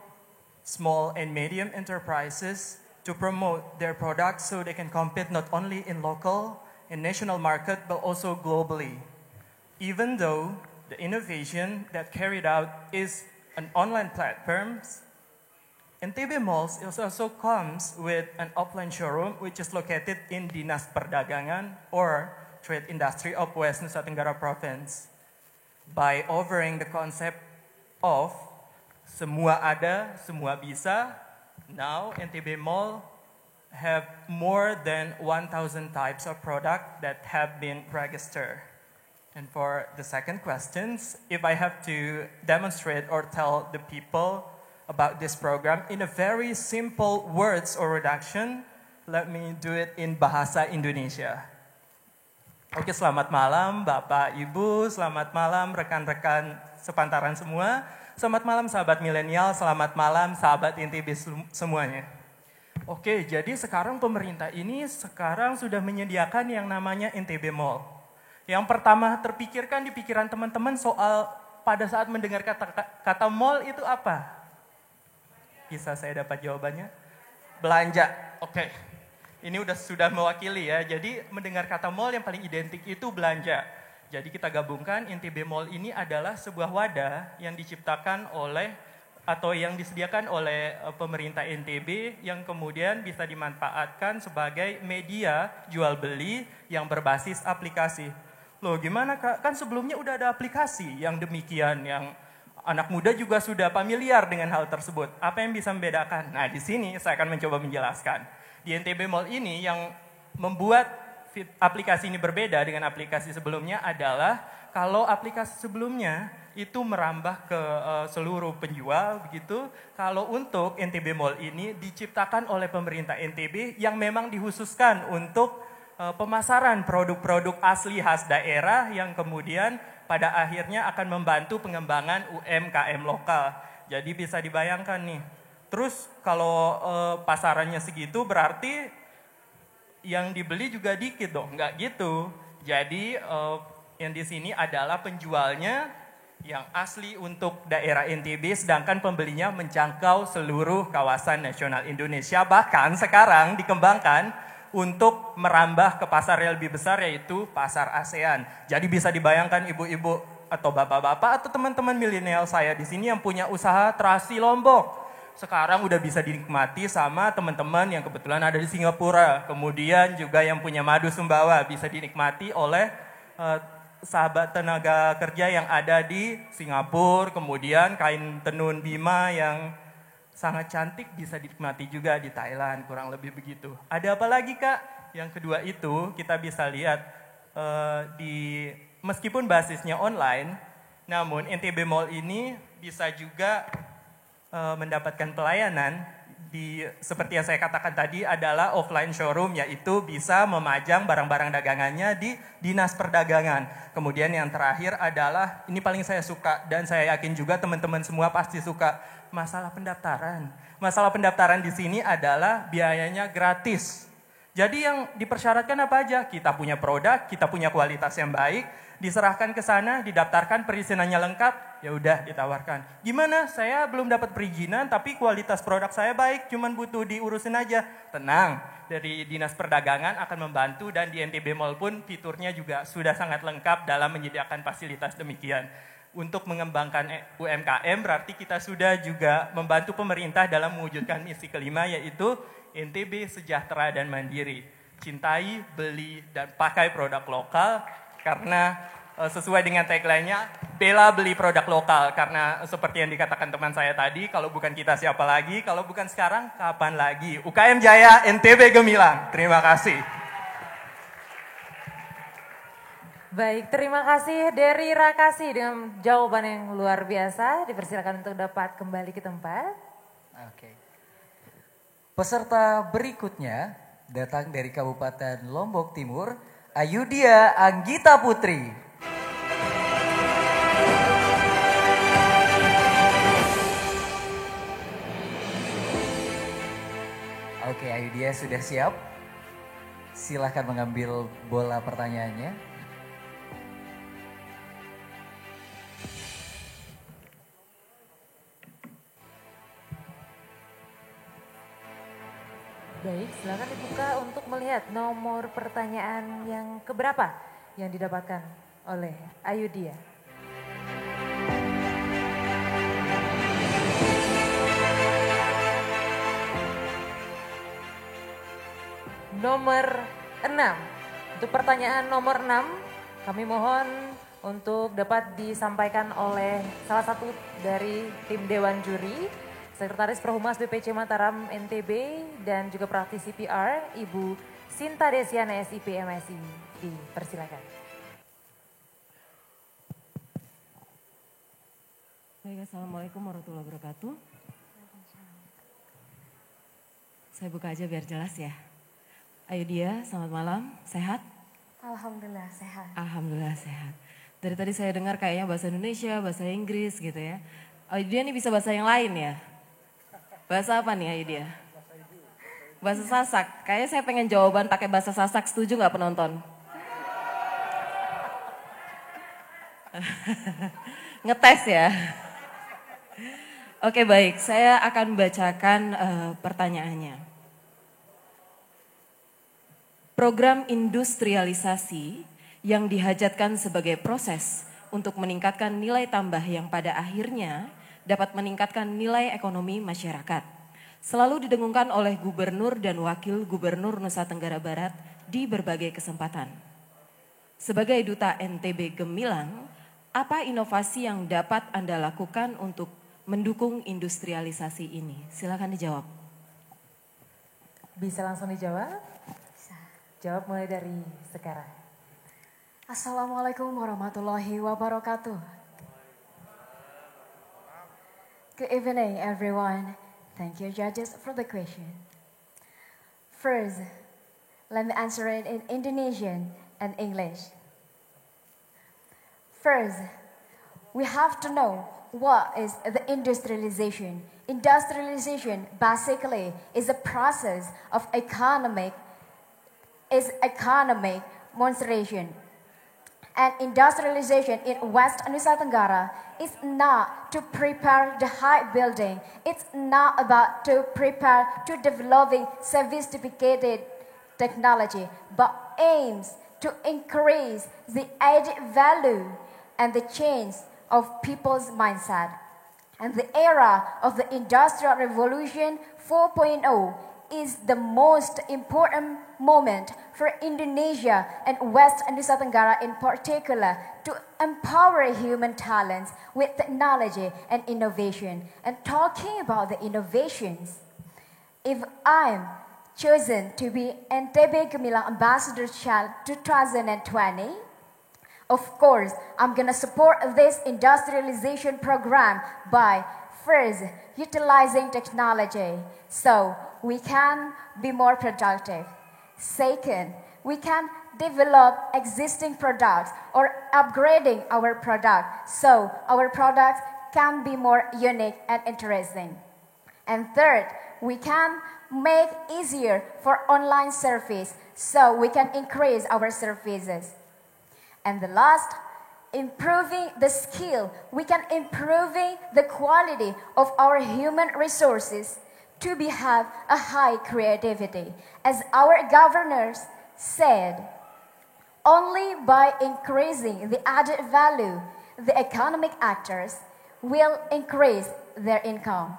small, and medium enterprises to promote their products so they can compete not only in local and national market but also globally. Even though the innovation that carried out is an online platform, NTB Malls also comes with an offline showroom which is located in Dinas Perdagangan or Trade Industry of West Nusa Tenggara Province. By offering the concept of semua ada, semua bisa, now NTB Mall have more than 1,000 types of product that have been registered. And for the second questions, if I have to demonstrate or tell the people about this program in a very simple words or reduction, let me do it in bahasa Indonesia. Oke, selamat malam Bapak, Ibu, selamat malam rekan-rekan sepantaran semua, selamat malam sahabat milenial, selamat malam sahabat NTB semuanya. Oke, jadi sekarang pemerintah ini sekarang sudah menyediakan yang namanya NTB Mall. Yang pertama terpikirkan di pikiran teman-teman soal pada saat mendengar kata mall itu apa? Bisa saya dapat jawabannya? Belanja. Oke. Ini sudah mewakili ya. Jadi mendengar kata mall yang paling identik itu belanja. Jadi kita gabungkan NTB Mall ini adalah sebuah wadah yang diciptakan oleh atau yang disediakan oleh pemerintah NTB yang kemudian bisa dimanfaatkan sebagai media jual beli yang berbasis aplikasi. Loh gimana Kak? Kan sebelumnya udah ada aplikasi yang demikian yang anak muda juga sudah familiar dengan hal tersebut. Apa yang bisa membedakan? Nah, di sini saya akan mencoba menjelaskan. Di NTB Mall ini yang membuat aplikasi ini berbeda dengan aplikasi sebelumnya adalah kalau aplikasi sebelumnya itu merambah ke seluruh penjual begitu. Kalau untuk NTB Mall ini diciptakan oleh pemerintah NTB yang memang dikhususkan untuk pemasaran produk-produk asli khas daerah yang kemudian pada akhirnya akan membantu pengembangan UMKM lokal. Jadi bisa dibayangkan nih. Terus kalau pasarannya segitu berarti yang dibeli juga dikit dong, nggak gitu. Jadi yang di sini adalah penjualnya yang asli untuk daerah NTB, sedangkan pembelinya menjangkau seluruh kawasan nasional Indonesia. Bahkan sekarang dikembangkan untuk merambah ke pasar yang lebih besar, yaitu pasar ASEAN. Jadi bisa dibayangkan ibu-ibu atau bapak-bapak atau teman-teman milenial saya di sini yang punya usaha terasi Lombok. Sekarang udah bisa dinikmati sama teman-teman yang kebetulan ada di Singapura. Kemudian juga yang punya madu Sumbawa bisa dinikmati oleh sahabat tenaga kerja yang ada di Singapura. Kemudian kain tenun Bima yang sangat cantik bisa dinikmati juga di Thailand, kurang lebih begitu. Ada apa lagi Kak? Yang kedua itu kita bisa lihat meskipun basisnya online, namun NTB Mall ini bisa juga mendapatkan pelayanan seperti yang saya katakan tadi adalah offline showroom, yaitu bisa memajang barang-barang dagangannya di Dinas Perdagangan. Kemudian yang terakhir adalah, ini paling saya suka dan saya yakin juga teman-teman semua pasti suka, masalah pendaftaran. Masalah pendaftaran di sini adalah biayanya gratis. Jadi yang dipersyaratkan apa aja? Kita punya produk, kita punya kualitas yang baik, diserahkan ke sana, didaftarkan, perizinannya lengkap, ya udah ditawarkan. Gimana? Saya belum dapat perizinan tapi kualitas produk saya baik, cuman butuh diurusin aja. Tenang, dari Dinas Perdagangan akan membantu dan di NTB Mall pun fiturnya juga sudah sangat lengkap dalam menyediakan fasilitas demikian. Untuk mengembangkan UMKM berarti kita sudah juga membantu pemerintah dalam mewujudkan misi kelima, yaitu NTB sejahtera dan mandiri. Cintai, beli, dan pakai produk lokal karena sesuai dengan tagline-nya, bela beli produk lokal. Karena seperti yang dikatakan teman saya tadi, kalau bukan kita siapa lagi, kalau bukan sekarang, kapan lagi? UKM Jaya, NTB Gemilang. Terima kasih. Baik, terima kasih Dery Rakasi dengan jawaban yang luar biasa. Dipersilakan untuk dapat kembali ke tempat. Oke. Peserta berikutnya datang dari Kabupaten Lombok Timur, Ayudia Anggita Putri. Oke, Ayudia sudah siap. Silahkan mengambil bola pertanyaannya. Baik, silakan dibuka untuk melihat nomor pertanyaan yang keberapa yang didapatkan oleh Ayudia. Nomor 6. Untuk pertanyaan nomor 6, kami mohon untuk dapat disampaikan oleh salah satu dari tim Dewan Juri, Sekretaris Perhumas BPC Mataram NTB dan juga praktisi PR, Ibu Sinta Desiana SIP MSI. Dipersilakan. Baik, Assalamualaikum warahmatullahi wabarakatuh. Saya buka aja biar jelas ya. Ayudia, selamat malam, sehat? Alhamdulillah sehat. Alhamdulillah sehat. Dari tadi saya dengar kayaknya bahasa Indonesia, bahasa Inggris gitu ya. Ayudia nih bisa bahasa yang lain ya? Bahasa apa nih Ayudia? Bahasa Sasak. Kayaknya saya pengen jawaban pakai bahasa Sasak, setuju nggak penonton? Ngetes ya? Oke baik, saya akan bacakan pertanyaannya. Program industrialisasi yang dihajatkan sebagai proses untuk meningkatkan nilai tambah yang pada akhirnya dapat meningkatkan nilai ekonomi masyarakat. Selalu didengungkan oleh Gubernur dan Wakil Gubernur Nusa Tenggara Barat di berbagai kesempatan. Sebagai Duta NTB Gemilang, apa inovasi yang dapat Anda lakukan untuk mendukung industrialisasi ini? Silakan dijawab. Bisa langsung dijawab? Bisa. Jawab mulai dari sekarang. Assalamualaikum warahmatullahi wabarakatuh. Good evening, everyone. Thank you, judges, for the question. First, let me answer it in Indonesian and English. First, we have to know what is the industrialization. Industrialization basically is a process of economic monetization. And industrialization in West Nusa Tenggara is not to prepare the high building. It's not about to prepare to developing sophisticated technology, but aims to increase the added value and the change of people's mindset. And the era of the Industrial Revolution 4.0 is the most important moment for Indonesia and West Nusa Tenggara in particular to empower human talents with technology and innovation. And talking about the innovations, if I'm chosen to be NTB Gemilang Ambassador Child 2020, of course, I'm gonna support this industrialization program by first utilizing technology so we can be more productive. Second, we can develop existing products or upgrading our product so our products can be more unique and interesting. And third, we can make easier for online service so we can increase our services. And the last, improving the skill, we can improving the quality of our human resources to have a high creativity. As our governors said, only by increasing the added value, the economic actors will increase their income.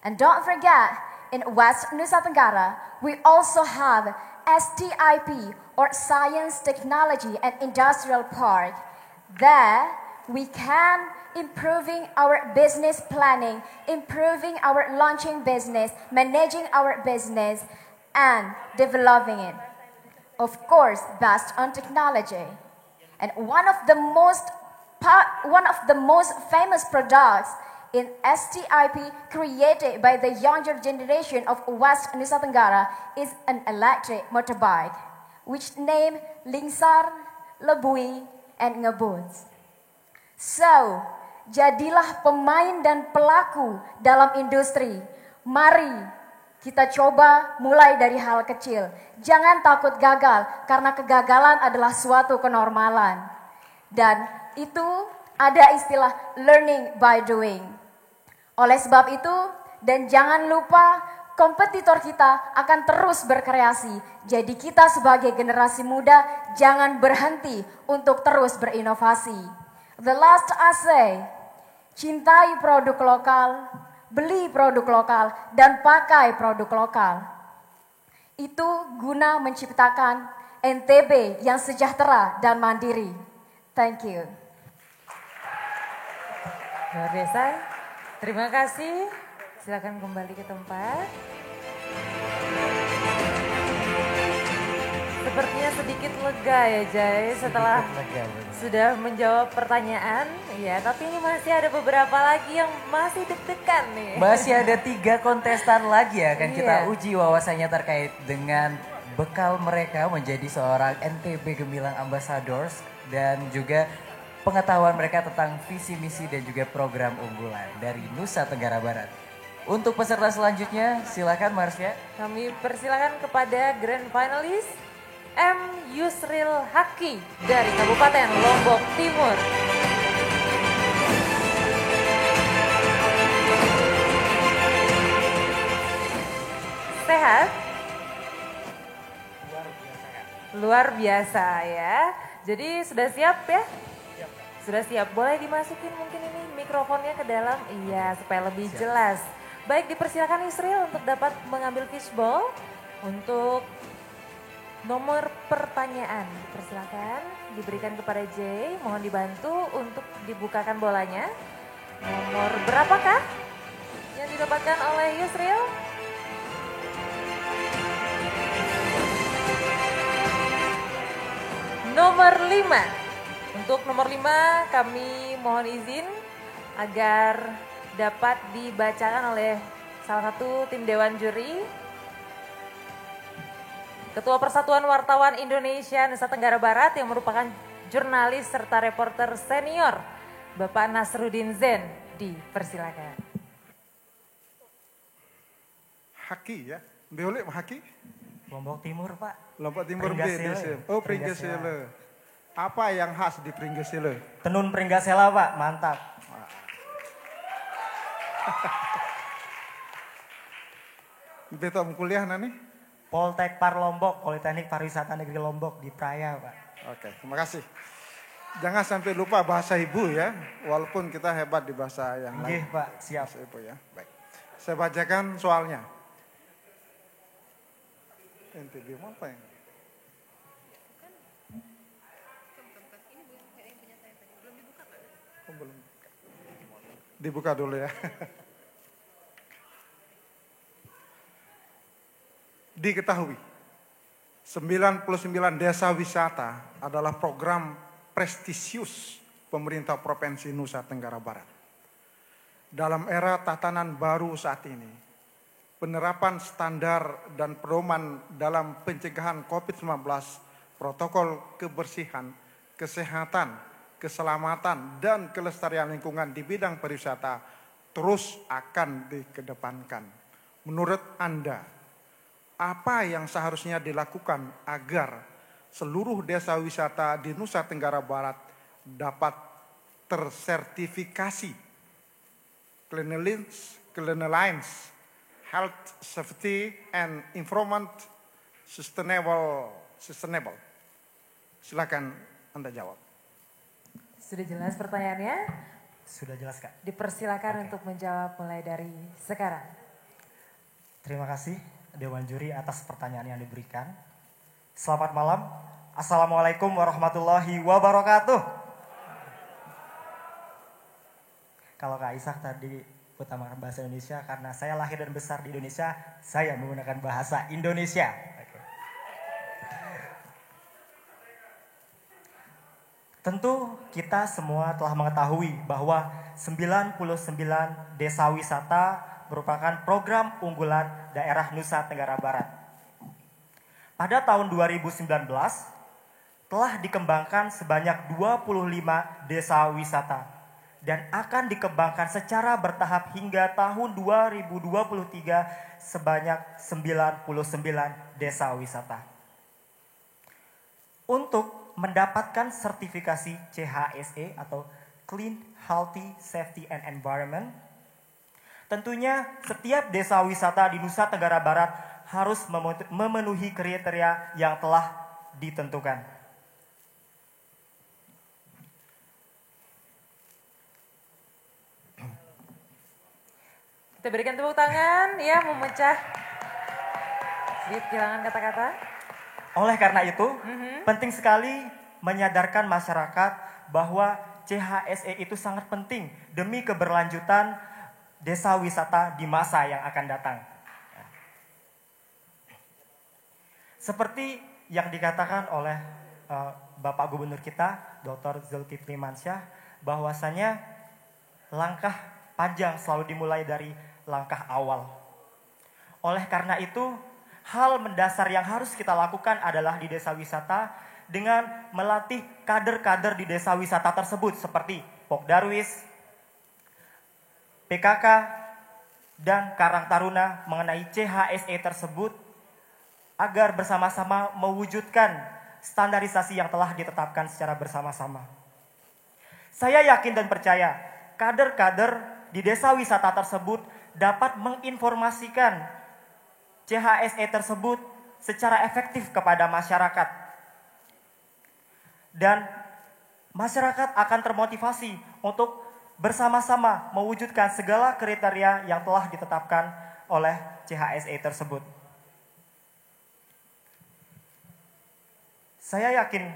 And don't forget, in West Nusa Tenggara, we also have STIP or Science, Technology and Industrial Park. There, we can improving our business planning, improving our launching business, managing our business, and developing it. Of course, based on technology. And one of the most famous products in STIP created by the younger generation of West Nusa Tenggara is an electric motorbike, which named Lingsar, Lebui, and Ngebut. So, jadilah pemain dan pelaku dalam industri. Mari kita coba mulai dari hal kecil. Jangan takut gagal, karena kegagalan adalah suatu kenormalan. Dan itu ada istilah learning by doing. Oleh sebab itu, dan jangan lupa kompetitor kita akan terus berkreasi. Jadi kita sebagai generasi muda jangan berhenti untuk terus berinovasi. The last I say, cintai produk lokal, beli produk lokal, dan pakai produk lokal. Itu guna menciptakan NTB yang sejahtera dan mandiri. Thank you. Luar biasa. Terima kasih. Silakan kembali ke tempat. Sepertinya sedikit lega ya Jai setelah sudah menjawab pertanyaan. Ya, tapi ini masih ada beberapa lagi yang masih deg-degan nih. Masih ada 3 kontestan lagi ya, akan kita uji wawasannya terkait dengan bekal mereka menjadi seorang NTB Gemilang Ambassadors dan juga pengetahuan mereka tentang visi misi dan juga program unggulan dari Nusa Tenggara Barat. Untuk peserta selanjutnya, silakan Marsya. Kami persilakan kepada Grand Finalist M. Yusril Haki dari Kabupaten Lombok Timur. Sehat? Luar biasa ya. Jadi sudah siap ya? Sudah siap, boleh dimasukin mungkin ini mikrofonnya ke dalam, iya supaya lebih jelas. Baik, dipersilakan Yusril untuk dapat mengambil fishbowl untuk nomor pertanyaan. Persilakan diberikan kepada Jay, mohon dibantu untuk dibukakan bolanya. Nomor berapakah yang didapatkan oleh Yusril? nomor 5. Untuk nomor 5 kami mohon izin agar dapat dibacakan oleh salah satu tim Dewan Juri. Ketua Persatuan Wartawan Indonesia Nusa Tenggara Barat yang merupakan jurnalis serta reporter senior, Bapak Nasruddin Zen, dipersilakan. Haki ya, Beolek Haki? Lombok Timur Pak. Lombok Timur Pringgasele. Oh Pringgasele. Apa yang khas di Pringgasele? Tenun Pringgasela Pak, mantap. Betul kuliah nani? Poltek Par Lombok, Politeknik Pariwisata Negeri Lombok di Praya Pak. Oke, terima kasih. Jangan sampai lupa bahasa ibu ya, walaupun kita hebat di bahasa yang lain. Nggih Pak, siap. Bahasa ibu ya, baik. Saya bacakan soalnya. NTB apa yang? Oh, belum. Dibuka dulu ya. Diketahui, 99 desa wisata adalah program prestisius pemerintah Provinsi Nusa Tenggara Barat. Dalam era tatanan baru saat ini, penerapan standar dan pedoman dalam pencegahan COVID-19, protokol kebersihan, kesehatan, keselamatan, dan kelestarian lingkungan di bidang pariwisata terus akan dikedepankan. Menurut Anda, apa yang seharusnya dilakukan agar seluruh desa wisata di Nusa Tenggara Barat dapat tersertifikasi cleanliness, health, safety, and environment sustainable. Silakan Anda jawab. Sudah jelas pertanyaannya? Sudah jelas Kak. Dipersilakan untuk menjawab mulai dari sekarang. Terima kasih Dewan Juri atas pertanyaan yang diberikan. Selamat malam. Assalamualaikum warahmatullahi wabarakatuh. Kalau Kak Ishak tadi utamakan bahasa Indonesia, karena saya lahir dan besar di Indonesia, saya menggunakan bahasa Indonesia. Tentu kita semua telah mengetahui bahwa 99 desa wisata merupakan program unggulan daerah Nusa Tenggara Barat. Pada tahun 2019 telah dikembangkan sebanyak 25 desa wisata dan akan dikembangkan secara bertahap hingga tahun 2023 sebanyak 99 desa wisata. Untuk mendapatkan sertifikasi CHSE atau Clean, Healthy, Safety, and Environment, tentunya setiap desa wisata di Nusa Tenggara Barat harus memenuhi kriteria yang telah ditentukan. Kita berikan tepuk tangan ya, memecah sedikit kehilangan kata-kata. Oleh karena itu, penting sekali menyadarkan masyarakat bahwa CHSE itu sangat penting demi keberlanjutan desa wisata di masa yang akan datang. Seperti yang dikatakan oleh Bapak Gubernur kita, Dr. Zulkifli Mansyah, bahwasanya langkah panjang selalu dimulai dari langkah awal. Oleh karena itu, hal mendasar yang harus kita lakukan adalah di desa wisata dengan melatih kader-kader di desa wisata tersebut seperti Pokdarwis, PKK, dan Karang Taruna mengenai CHSE tersebut agar bersama-sama mewujudkan standarisasi yang telah ditetapkan secara bersama-sama. Saya yakin dan percaya kader-kader di desa wisata tersebut dapat menginformasikan CHSE tersebut secara efektif kepada masyarakat. Dan masyarakat akan termotivasi untuk bersama-sama mewujudkan segala kriteria yang telah ditetapkan oleh CHSE tersebut. Saya yakin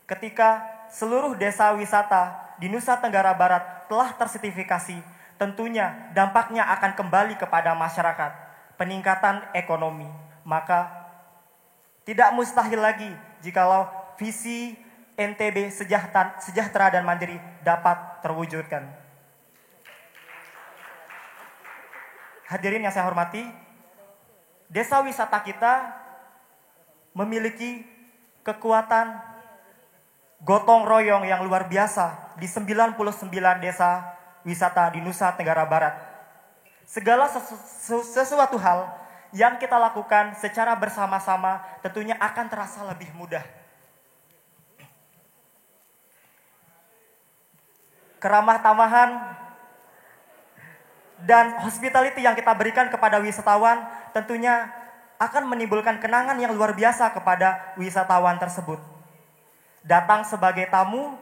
ketika seluruh desa wisata di Nusa Tenggara Barat telah tersertifikasi, tentunya dampaknya akan kembali kepada masyarakat, peningkatan ekonomi. Maka tidak mustahil lagi jikalau visi NTB sejahtera dan mandiri dapat terwujudkan. Hadirin yang saya hormati, desa wisata kita memiliki kekuatan gotong royong yang luar biasa di 99 desa wisata di Nusa Tenggara Barat. Segala sesuatu hal yang kita lakukan secara bersama-sama tentunya akan terasa lebih mudah. Keramah tamahan dan hospitality yang kita berikan kepada wisatawan tentunya akan menimbulkan kenangan yang luar biasa kepada wisatawan tersebut. Datang sebagai tamu,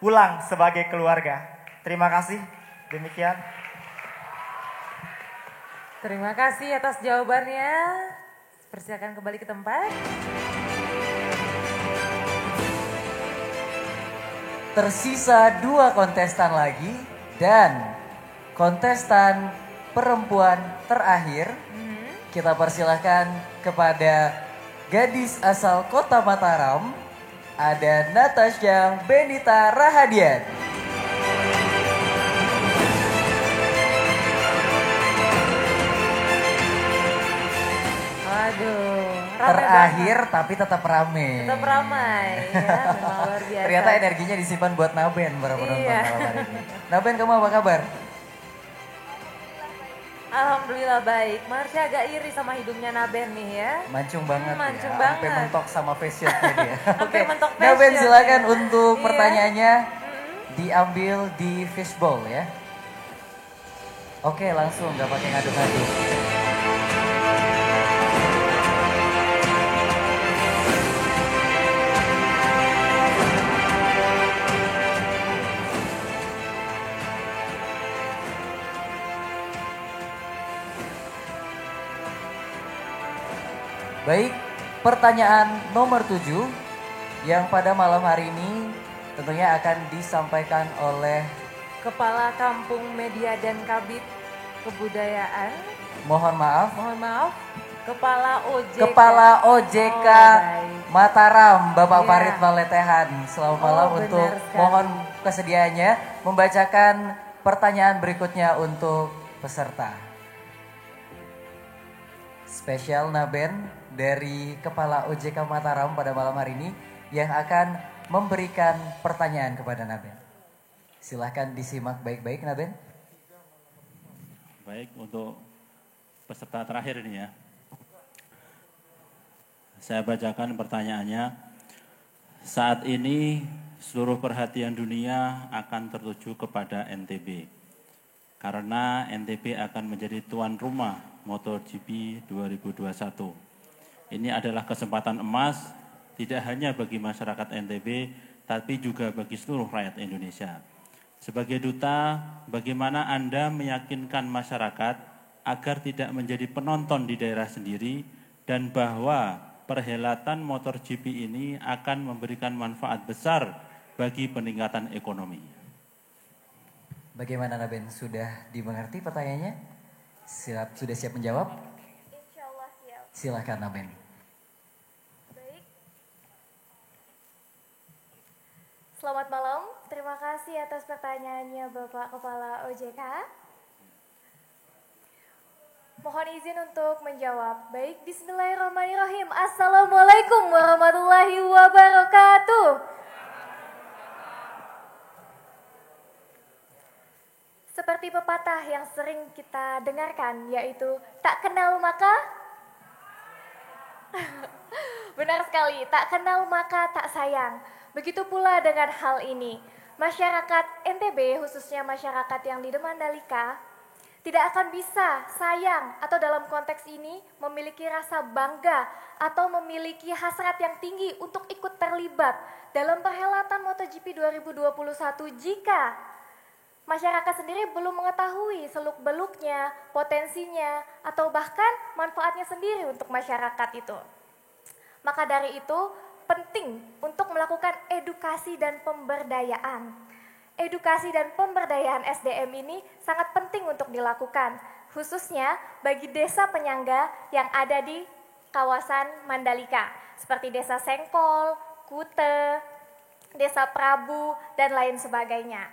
pulang sebagai keluarga. Terima kasih. Demikian. Terima kasih atas jawabannya. Persilakan kembali ke tempat. Tersisa 2 kontestan lagi dan kontestan perempuan terakhir. Kita persilahkan kepada gadis asal Kota Mataram, ada Natasha Benita Rahadian. Aduh, terakhir tapi tetap rame. Tetap ramai ya, memang luar biasa. Ternyata energinya disimpan buat Naben para penonton Iya. malam hari ini. Naben, kamu apa kabar? Alhamdulillah baik. Marsha agak iri sama hidungnya Naben nih ya. Mancung banget Mancung ya. banget. Sampai mentok sama face shotnya dia. Sampai mentok face Naben shot silakan ya. untuk Iya. pertanyaannya diambil di fishbowl ya. Oke, langsung nggak pakai ngadu-ngadu. Baik, pertanyaan nomor 7 yang pada malam hari ini tentunya akan disampaikan oleh Kepala Kampung Media dan Kabit Kebudayaan. mohon maaf, Kepala OJK. Kepala OJK baik. Mataram, Bapak Iya. Farid Valetehan. Selamat malam benar untuk sekali. mohon kesediaannya membacakan pertanyaan berikutnya untuk peserta. Spesial Naben dari Kepala OJK Mataram pada malam hari ini yang akan memberikan pertanyaan kepada Naben. Silahkan disimak baik-baik Naben. Baik, untuk peserta terakhir ini ya. Saya bacakan pertanyaannya. Saat ini seluruh perhatian dunia akan tertuju kepada NTB. Karena NTB akan menjadi tuan rumah MotoGP 2021. Ini adalah kesempatan emas tidak hanya bagi masyarakat NTB, tapi juga bagi seluruh rakyat Indonesia. Sebagai duta, bagaimana Anda meyakinkan masyarakat agar tidak menjadi penonton di daerah sendiri dan bahwa perhelatan MotoGP ini akan memberikan manfaat besar bagi peningkatan ekonomi? Bagaimana Naben, sudah dimengerti pertanyaannya? Sudah siap menjawab? Insya Allah siap. Silahkan Naben. Baik. Selamat malam, terima kasih atas pertanyaannya Bapak Kepala OJK. Mohon izin untuk menjawab. Baik, bismillahirrahmanirrahim. Assalamualaikum warahmatullahi wabarakatuh. Seperti pepatah yang sering kita dengarkan, yaitu tak kenal maka benar sekali, tak kenal maka tak sayang. Begitu pula dengan hal ini. Masyarakat NTB, khususnya masyarakat yang di Mandalika, tidak akan bisa sayang atau dalam konteks ini memiliki rasa bangga atau memiliki hasrat yang tinggi untuk ikut terlibat dalam perhelatan MotoGP 2021 jika masyarakat sendiri belum mengetahui seluk-beluknya, potensinya, atau bahkan manfaatnya sendiri untuk masyarakat itu. Maka dari itu, penting untuk melakukan edukasi dan pemberdayaan. Edukasi dan pemberdayaan SDM ini sangat penting untuk dilakukan, khususnya bagi desa penyangga yang ada di kawasan Mandalika, seperti Desa Sengkol, Kute, Desa Prabu, dan lain sebagainya.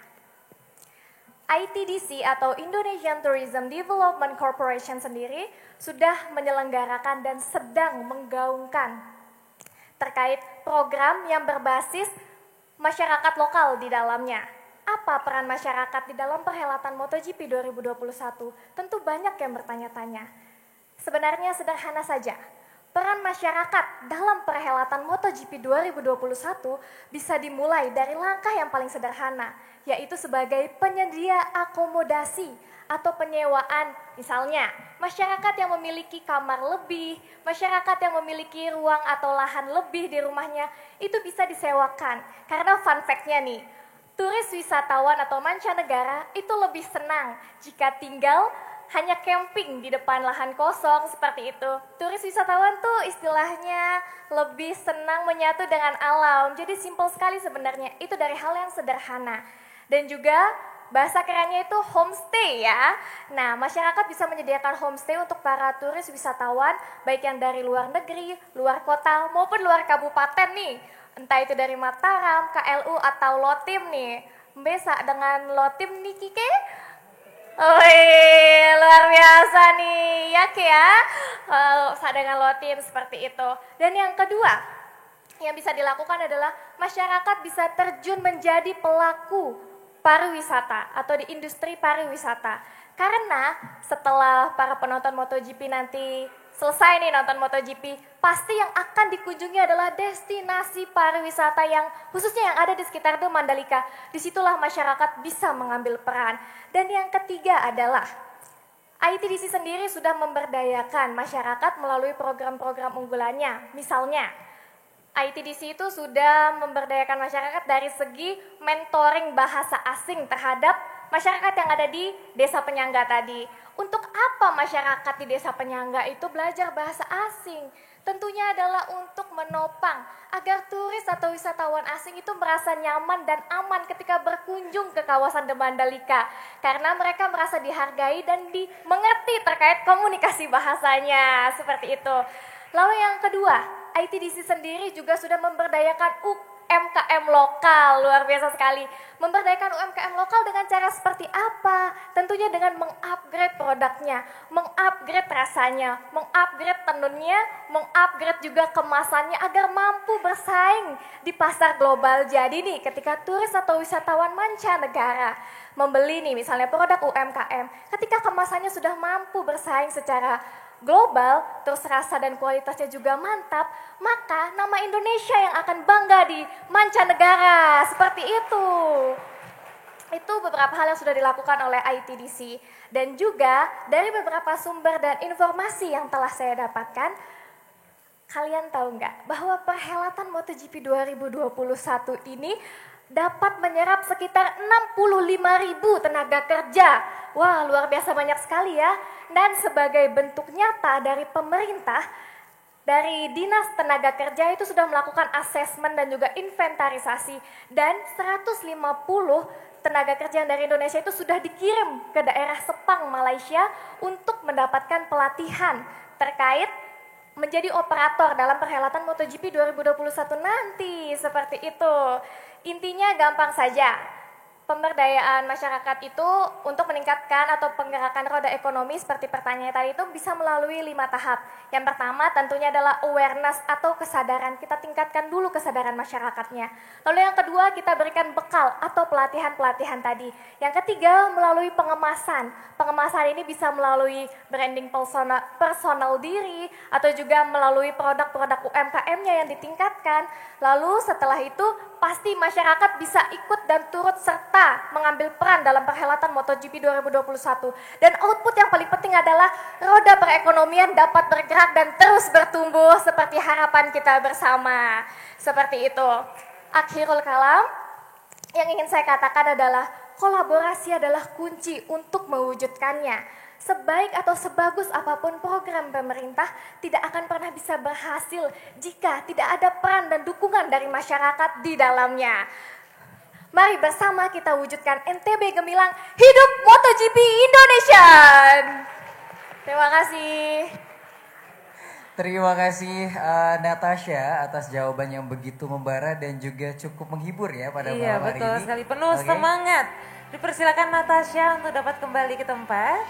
ITDC atau Indonesian Tourism Development Corporation sendiri sudah menyelenggarakan dan sedang menggaungkan terkait program yang berbasis masyarakat lokal di dalamnya. Apa peran masyarakat di dalam perhelatan MotoGP 2021? Tentu banyak yang bertanya-tanya. Sebenarnya sederhana saja. Peran masyarakat dalam perhelatan MotoGP 2021 bisa dimulai dari langkah yang paling sederhana, yaitu sebagai penyedia akomodasi atau penyewaan. Misalnya, masyarakat yang memiliki kamar lebih, masyarakat yang memiliki ruang atau lahan lebih di rumahnya, itu bisa disewakan. Karena fun fact-nya nih, turis wisatawan atau mancanegara itu lebih senang jika tinggal hanya camping di depan lahan kosong seperti itu. Turis wisatawan tuh istilahnya lebih senang menyatu dengan alam. Jadi simpel sekali sebenarnya, itu dari hal yang sederhana. Dan juga bahasa kerennya itu homestay ya. Nah, masyarakat bisa menyediakan homestay untuk para turis wisatawan, baik yang dari luar negeri, luar kota, maupun luar kabupaten nih. Entah itu dari Mataram, KLU, atau Lotim nih. Bisa dengan Lotim nih Kike? Wih, luar biasa nih, ya Ki ya. Dengan Lotim seperti itu. Dan yang kedua, yang bisa dilakukan adalah masyarakat bisa terjun menjadi pelaku pariwisata atau di industri pariwisata. Karena setelah para penonton MotoGP nanti selesai nih nonton MotoGP, pasti yang akan dikunjungi adalah destinasi pariwisata yang khususnya yang ada di sekitar The Mandalika. Disitulah masyarakat bisa mengambil peran. Dan yang ketiga adalah ITDC sendiri sudah memberdayakan masyarakat melalui program-program unggulannya. Misalnya, ITDC itu sudah memberdayakan masyarakat dari segi mentoring bahasa asing terhadap masyarakat yang ada di desa penyangga tadi. Untuk apa masyarakat di desa penyangga itu belajar bahasa asing? Tentunya adalah untuk menopang agar turis atau wisatawan asing itu merasa nyaman dan aman ketika berkunjung ke kawasan The Mandalika. Karena mereka merasa dihargai dan dimengerti terkait komunikasi bahasanya, seperti itu. Lalu yang kedua, ITDC sendiri juga sudah memberdayakan UMKM lokal, luar biasa sekali. Memberdayakan UMKM lokal dengan cara seperti apa? Tentunya dengan mengupgrade produknya, mengupgrade rasanya, mengupgrade tenunnya, mengupgrade juga kemasannya agar mampu bersaing di pasar global. Jadi nih ketika turis atau wisatawan mancanegara membeli nih misalnya produk UMKM, ketika kemasannya sudah mampu bersaing secara global, terus rasa dan kualitasnya juga mantap, maka nama Indonesia yang akan bangga di mancanegara, seperti itu. Itu beberapa hal yang sudah dilakukan oleh ITDC. Dan juga dari beberapa sumber dan informasi yang telah saya dapatkan, kalian tahu nggak bahwa perhelatan MotoGP 2021 ini dapat menyerap sekitar 65.000 tenaga kerja. Wah, luar biasa banyak sekali ya. Dan sebagai bentuk nyata dari pemerintah, dari Dinas Tenaga Kerja itu sudah melakukan asesmen dan juga inventarisasi. Dan 150 tenaga kerja dari Indonesia itu sudah dikirim ke daerah Sepang, Malaysia untuk mendapatkan pelatihan terkait menjadi operator dalam perhelatan MotoGP 2021 nanti, seperti itu. Intinya gampang saja. Pemberdayaan masyarakat itu untuk meningkatkan atau penggerakan roda ekonomi seperti pertanyaan tadi itu bisa melalui 5 tahap. Yang pertama tentunya adalah awareness atau kesadaran. Kita tingkatkan dulu kesadaran masyarakatnya. Lalu yang kedua kita berikan bekal atau pelatihan-pelatihan tadi. Yang ketiga melalui pengemasan. Pengemasan ini bisa melalui branding personal diri atau juga melalui produk-produk UMKM-nya yang ditingkatkan. Lalu setelah itu pasti masyarakat bisa ikut dan turut serta mengambil peran dalam perhelatan MotoGP 2021. Dan output yang paling penting adalah roda perekonomian dapat bergerak dan terus bertumbuh seperti harapan kita bersama. Seperti itu. Akhirul kalam, yang ingin saya katakan adalah kolaborasi adalah kunci untuk mewujudkannya. Sebaik atau sebagus apapun program pemerintah tidak akan pernah bisa berhasil jika tidak ada peran dan dukungan dari masyarakat di dalamnya. Mari bersama kita wujudkan NTB gemilang, hidup MotoGP Indonesia. Terima kasih. Terima kasih Natasha atas jawaban yang begitu membara dan juga cukup menghibur ya pada malam hari ini. Iya betul sekali, penuh semangat. Dipersilakan Natasha untuk dapat kembali ke tempat.